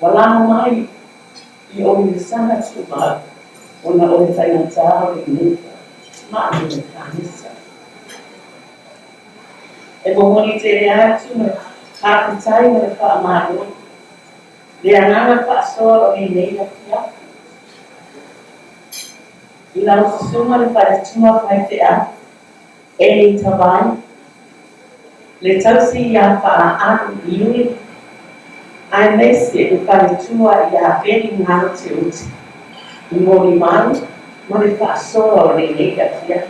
walama mai, I ori sana tuma, ona ori taina tāo I neka, ma'i na kānisa. E momoni te rea atu na hāpitai na whaamaro, le ananga whaasoa o nei na kia. I lau susuma le whaatua whai te a, e ni tawai, le tausi I a whaatu iwi, ai mesi e whaatua I a peri ngāo te uti. I mori mai, mo le whaasoa o nei na kia.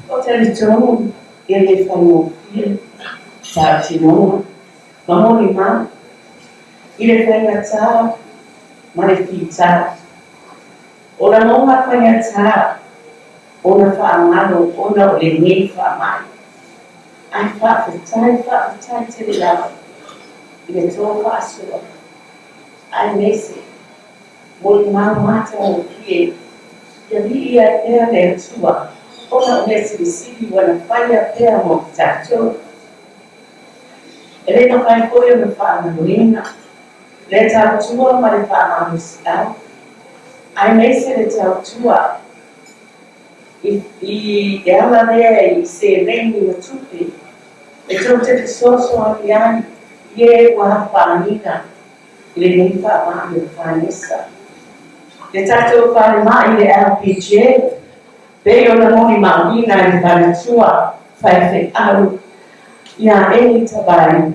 O te li tonu, e le whanopia, tā tinoa, ma mori mai, I le whainga tā, ma le whita. O la nonga whainga tā, o na whaangano, o na o le ngei whaamai. Ai whaafitai te le lawa, I le tō whaasua. Ai mese, mori mai mata o kie, ia li ia ea le atua, o na o le siri wana whaia pēr mo ki tātou. E le na whai koe o na whaanganoina, le tātua ma le whaamamusikau. Ai mese le tātua, I ala lea I se reini o tupi, e tau te fisoso aki ani, ie waha whaanina, I le nei whaamami o whaanisa. Le tātou whaare mai le LPGA, Pei o na moni maunina I Faletua, whai au, ia eni tabai,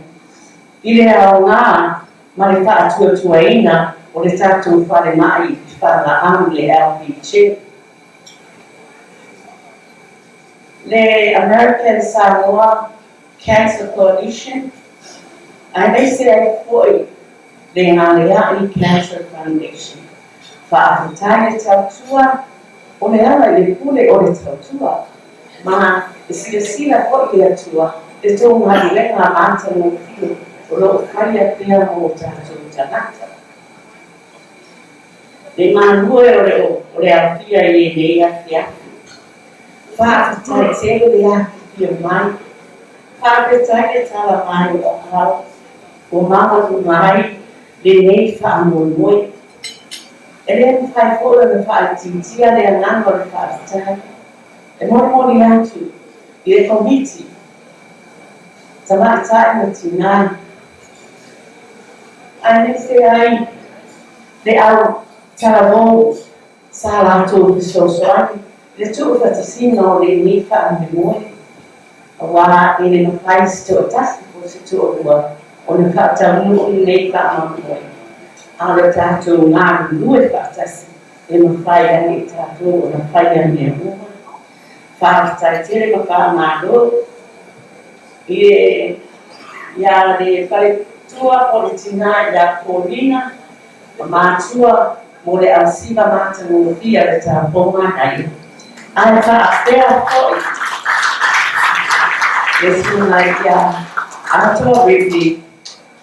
I le ao ngā, ma le whaatua tuaina, o le tātou whare mai, I whaanga au le LPG. Le American Samoa Cancer Coalition, ai nei se ai foi, le ngā lea I Cancer Foundation. Whaafitai le tautua, o le ala I le pule o le tautua, ma e sila foi I atua, le tō ngā lenga mata no fio, o lo karia pia o tātou tanata. Le manue o le awhia I e nei awhia. Whaafitai te le aki pia mai, whaafitai le tala mai o hau, o mama tu mai, le nei whaamonoi. E le whai fōra na whaatitia le ananga le whaafitai. E mori atu, I le komiti, tamaitai mo tinai. Ai ne se ai, le au tarabou, sa lato fisosoani, le tuu whatasina o le nei whaamenoi. A wā e le mawhais te o tasi po se tuu o rua, o le whaatamu o le nei whaamenoi. A le tātou ngāru lue whaatasi, e mawhai ane tātou o na whai ane e mua. Whaafitai tere ma whaamaro, ia le Faletua o le tina ia Corina, ma mātua mo le alsiva mata mo fia le tā ponga nai. Ai whaafea hoi, le suna ia atua rewli,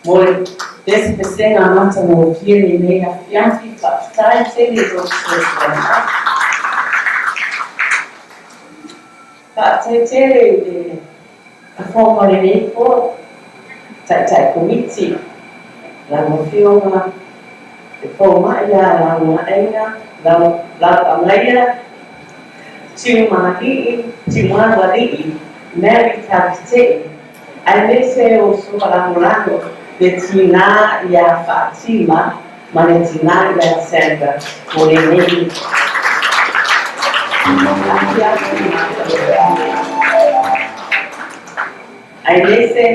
mo le desi pesenga mata mo fia le mea fianfi whaafitai tere o se Tere le a forma le nei po tai komiti la mo fiona le forma ia la mo aina la amaia Timwali Mary Tabite ai mese o so la le tina ia Fatima ma le tina ia Sandra o le nei ai mese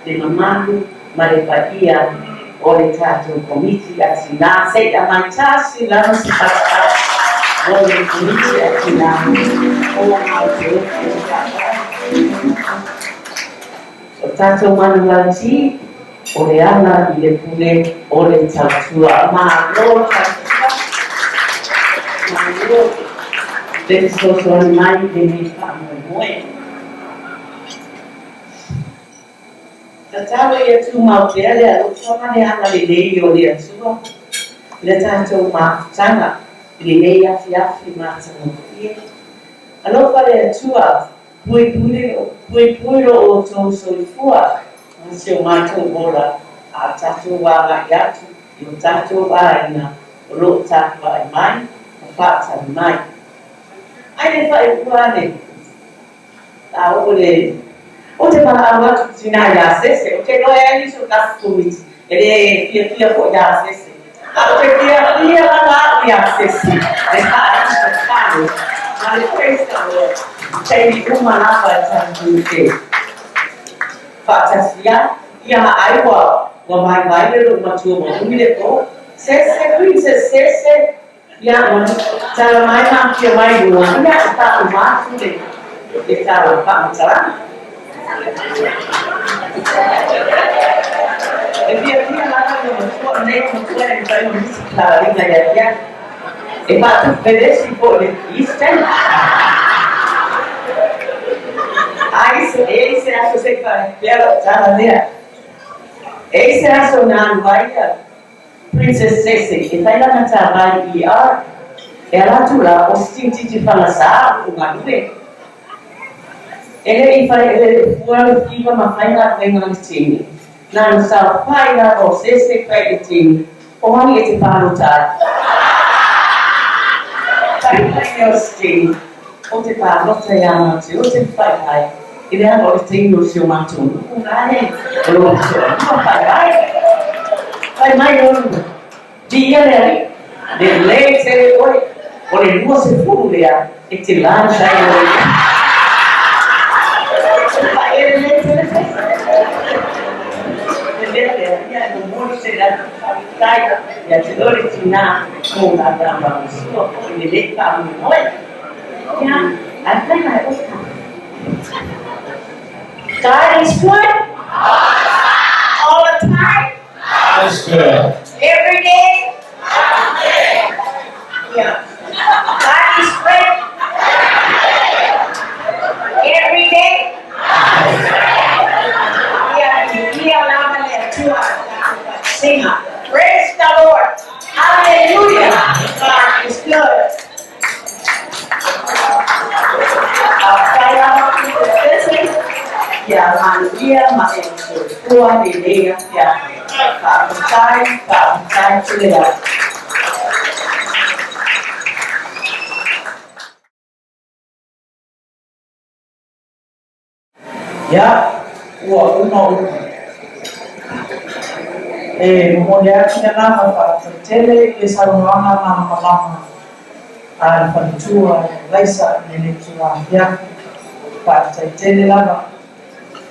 le mamahu ma le paia o le tātou komiti a tina se a maitasi la se pata o le komiti a tina o o tātou manualti o le ana I le pule o le tautua ma lo le soso mai le ni whamoe. Atawa ia tu mau pea lea lo toma le ana le lei o lea tua. Le tātou mātanga, le lei afi mātanga ia. Alofa lea tua, pui o tau soifua. Nasi o mātou ora, a tātou wāra i atu, i o tātou wāina, o lo tātou ai mai, o whātari mai. Ai le whai puane, a o le, o te mana awatu tina ia sese, o te loe ani so tafu kumiti, e le pia po ia sese. A o te pia langa ia sese, le haa so kane, ma le presta o te umanapa e tātou te. Whātasia, ia aiwa, wa mai le lo matua mo umile ko, sese princess sese, ia tala mai kia mai lua, ia ta umatu le, e tala whamatara. E pia laka le matua nei matua e tai o misi kala ringa ia, e patu pedesi po le Eastern. Esse acho que ela já lê. Esse acho não vai Princess Sese, que tá lá na trabalho e ela tu lá os tinti de falar o maluco. Ele foi fica uma faina bem antiga. Não sabe faina ou Sese pede o mani esse palutar. Vai os tinti. O te palutar ya o te fai. Ele agora tem no seu mato. Vai mais longe. Dia ali. De leite, olha, duas se furia. E te lança vai ele leite. Ele no mundo será sai e a tesoura tina com a grama sua. Ele deita no olho. Já, até na God is good all the time. That's good. Every day. Yeah. God is good every day. Yeah. Sing. Praise the Lord. Hallelujah. God is good. Ya Maria, tua ideia, ya capitai, chilena. Ya, o no. Mulher tinha nada para tele e sarunga na malama. A Faletua, Ilaisa Godinet, ya para tele lava.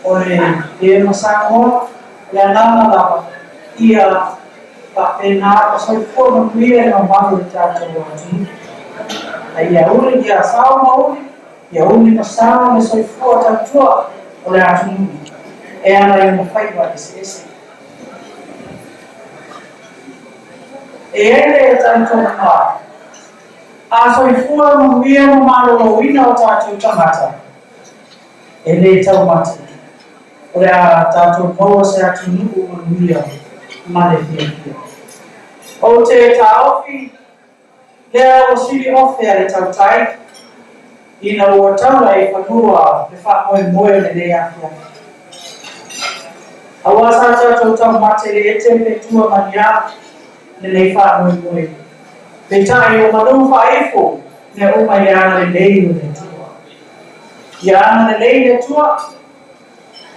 Ore e masango ya nama lava ia papena so forma clear no bago tato wati ia uri ya sawa mauri ya uri masango so for tatua ore atu e ana ia fai wa esse e ele tanto ma a so for no mia no malo wina o tato tamata ele tamata. Ora tātou maua se atu nuku o nuia male whiawhia. O te taofi, lea o siri ofe ale tau tai, ina ua taura e whanua le wha moe le lea whiawhia. Awa sa tātou tau mate le ete pe tua mania le lei wha moe. Pe tai o manu whaefo, ne o mai ana le lei o le tua. Ia ana le lei le tua,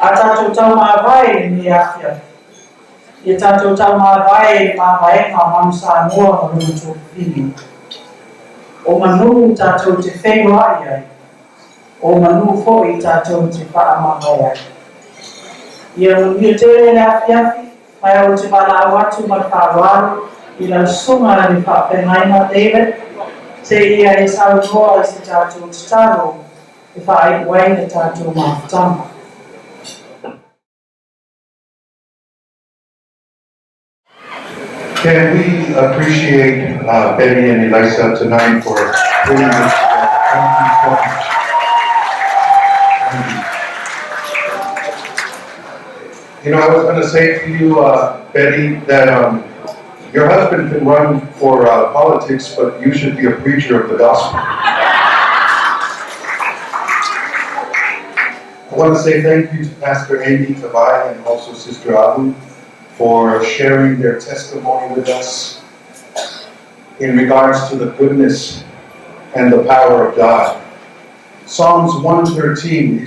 a tātou tau mawai ni awhia. I tātou tau mawai ngā mamsa mua o rū tō whini. O manu tātou te whenua ai. O manu fo i tātou te wha mawai ai. Ia manu tere le awhiawhi, mai au te mana awatu mai whāwaru, i lau sunga ni whapengaina David, te ia e sau toa i se tātou te taro, e whaai wai le tātou mawhtama. Can we appreciate Betty and Ilaisa tonight for putting this together? Thank you so much. Thank you. You know, I was going to say to you, Betty, that your husband can run for politics, but you should be a preacher of the gospel. I want to say thank you to Pastor Amy Tabai and also Sister Abu for sharing their testimony with us in regards to the goodness and the power of God. Psalms 113,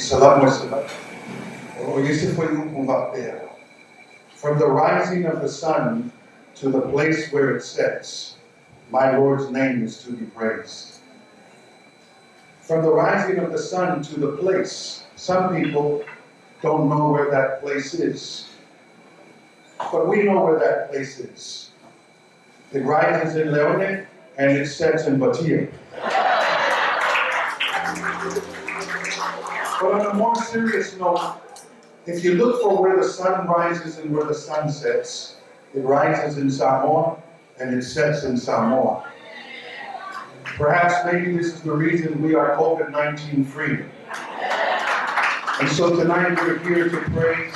from the rising of the sun to the place where it sets, my Lord's name is to be praised. From the rising of the sun to the place, some people don't know where that place is. But we know where that place is. It rises in Leone and it sets in Batia. But on a more serious note, if you look for where the sun rises and where the sun sets, it rises in Samoa and it sets in Samoa. Perhaps maybe this is the reason we are COVID-19 free. And so tonight we're here to praise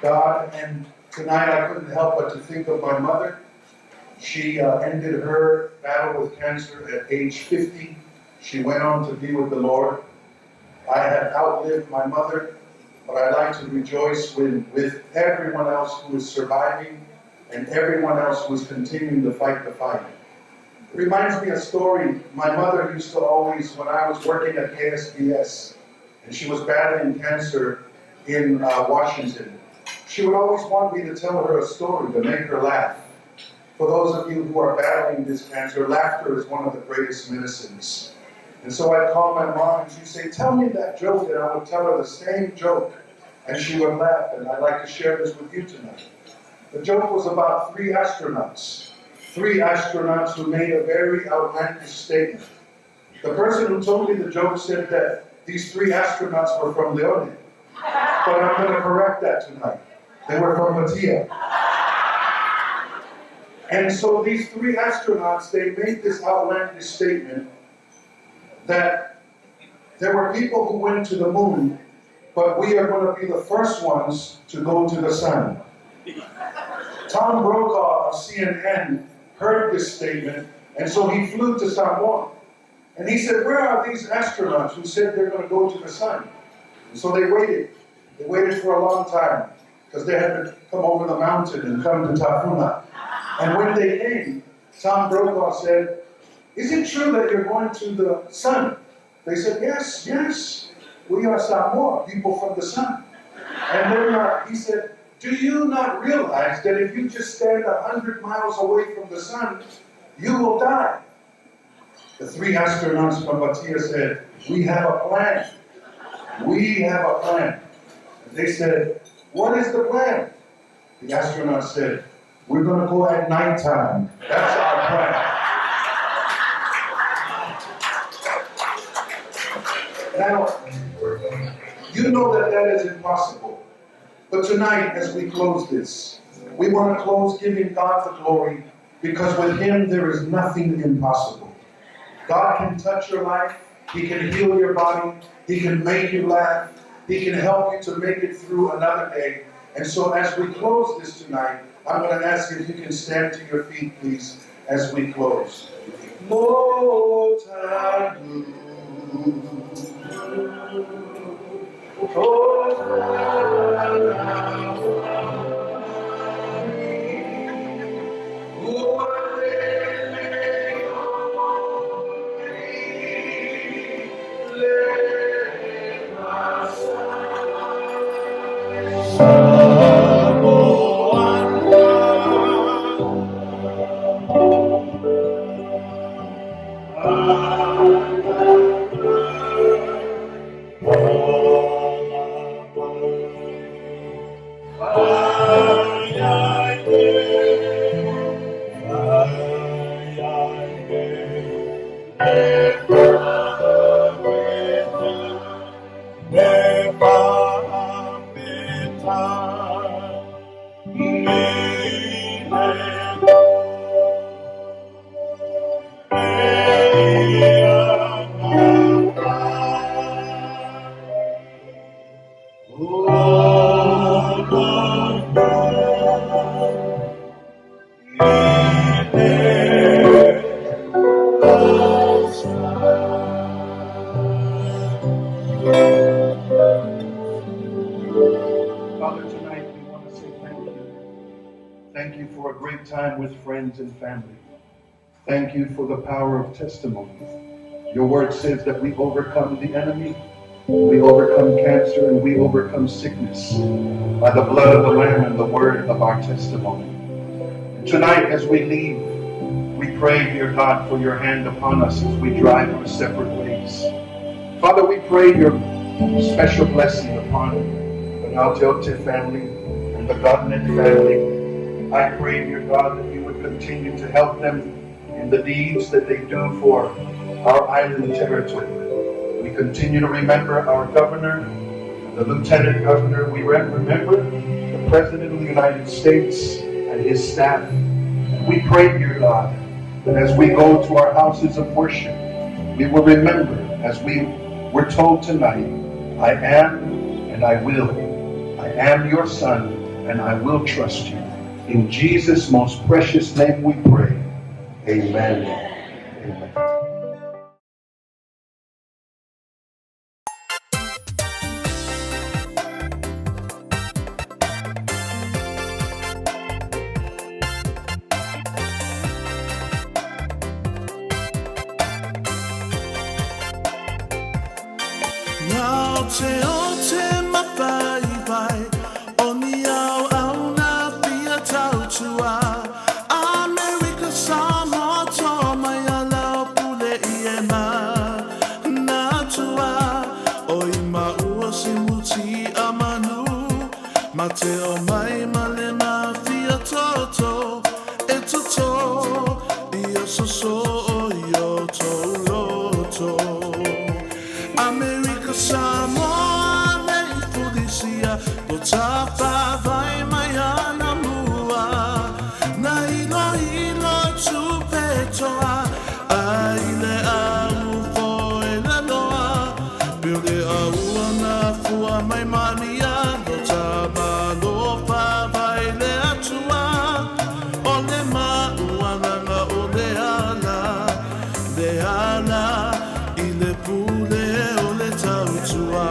God, and tonight I couldn't help but to think of my mother. She ended her battle with cancer at age 50. She went on to be with the Lord. I had outlived my mother, but I like to rejoice with everyone else who is surviving and everyone else who is continuing to fight the fight. It reminds me of a story. My mother used to always, when I was working at KSBS, and she was battling cancer in Washington, she would always want me to tell her a story to make her laugh. For those of you who are battling this cancer, laughter is one of the greatest medicines. And so I'd call my mom and she'd say, tell me that joke, and I would tell her the same joke, and she would laugh, and I'd like to share this with you tonight. The joke was about three astronauts who made a very outlandish statement. The person who told me the joke said that these three astronauts were from Leone, but I'm going to correct that tonight. They were from Batia. And so these three astronauts, they made this outlandish statement that there were people who went to the moon, but we are going to be the first ones to go to the sun. Tom Brokaw of CNN heard this statement, and so he flew to Samoa. And he said, where are these astronauts who said they're going to go to the sun? And so they waited. They waited for a long time, because they had to come over the mountain and come to Tafuna. And when they came, Tom Brokaw said, is it true that you're going to the sun? They said, yes, yes, we are Samoa, people from the sun. And then he said, do you not realize that if you just stand 100 miles away from the sun, you will die? The three astronauts from Batia said, we have a plan. We have a plan. And they said, what is the plan? The astronaut said, we're going to go at nighttime. That's our plan. Now, you know that that is impossible. But tonight, as we close this, we want to close giving God the glory, because with Him there is nothing impossible. God can touch your life. He can heal your body. He can make you laugh. He can help you to make it through another day. And so as we close this tonight, I'm going to ask if you can stand to your feet, please, as we close. Oh Thank you for a great time with friends and family. Thank you for the power of testimony. Your word says that we overcome the enemy, we overcome cancer, and we overcome sickness by the blood of the Lamb and the word of our testimony. And tonight, as we leave, we pray, dear God, for your hand upon us as we drive our separate ways. Father, we pray your special blessing upon the Gaoteote family and the Godinet family. I pray, dear God, that you would continue to help them in the deeds that they do for our island territory. We continue to remember our governor, the lieutenant governor. We remember the President of the United States and his staff. And we pray, dear God, that as we go to our houses of worship, we will remember, as we were told tonight, I am and I will. I am your son and I will trust you. In Jesus' most precious name we pray. Amen. Amen. Gaoteote mawhaiwai, oni au na pia tautua. America Samoa to mai ala pule iema na tua. Oi maua simuti amanu, mateo mai male mafia toto, etuto, ia soso yo toloto. America Samoa nei fudisia, do tapa vai mai ana mua. Na ilo tu petoa, aile au fo ele loa. Builde au na fua mai mania, do tapa lo pa vai le atua. Ole ma uanga ole ala, ile pule ole tautua.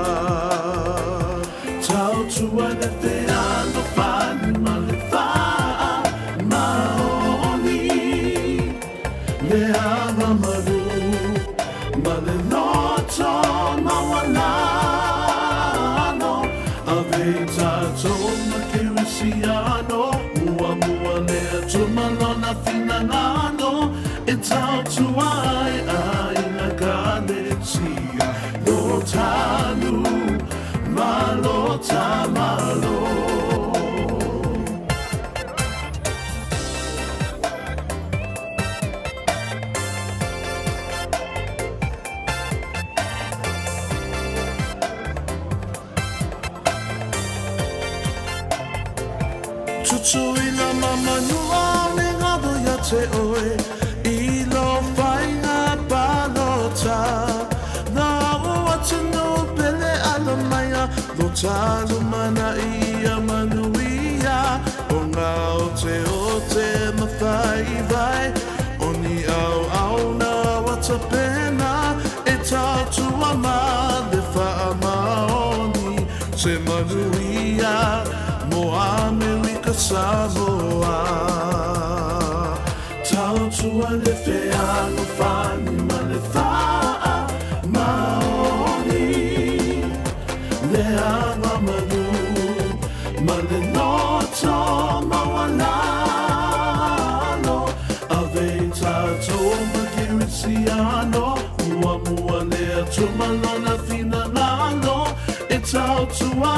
Tautua le te alo pani malefa maoni. Le ama maru, male noto mawalano. Ave tato makirisiano, mua le tumalona finangano. It's out to I in a galaxia. Lotanu, malota malo. Tutu ina mama nua me ngado ya te oe. Ilo fainga palota. Na ua tunu pele alamaya. Lota lumana ia manuia. O Gaoteote mawhaiwai. Oni au na watapena. E tatua ma le wha maoni. Se manuia. Mo America Samoa. Tautua le fea no fani ma le faa maoni. Le ama manu, ma le noto mawalano. Ave tatou makirisiano, mua le tumalona finalano. E tautua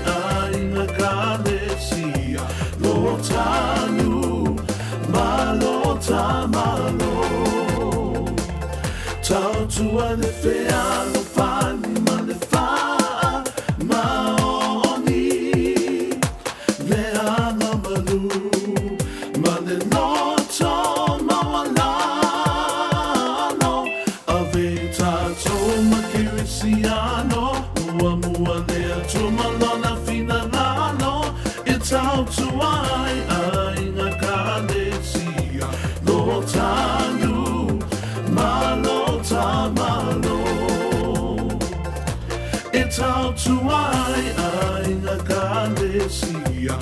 ai na galesia. Lotanu, malota malo. Tautua le fea no fani ma le faa maoni. Le ama manu, ma le noto mawalano. Ave tatou makirisiano, mua le tumalona finalano. It's out to I na galesia. Lotanu, malota malo. It's out to I na galesia.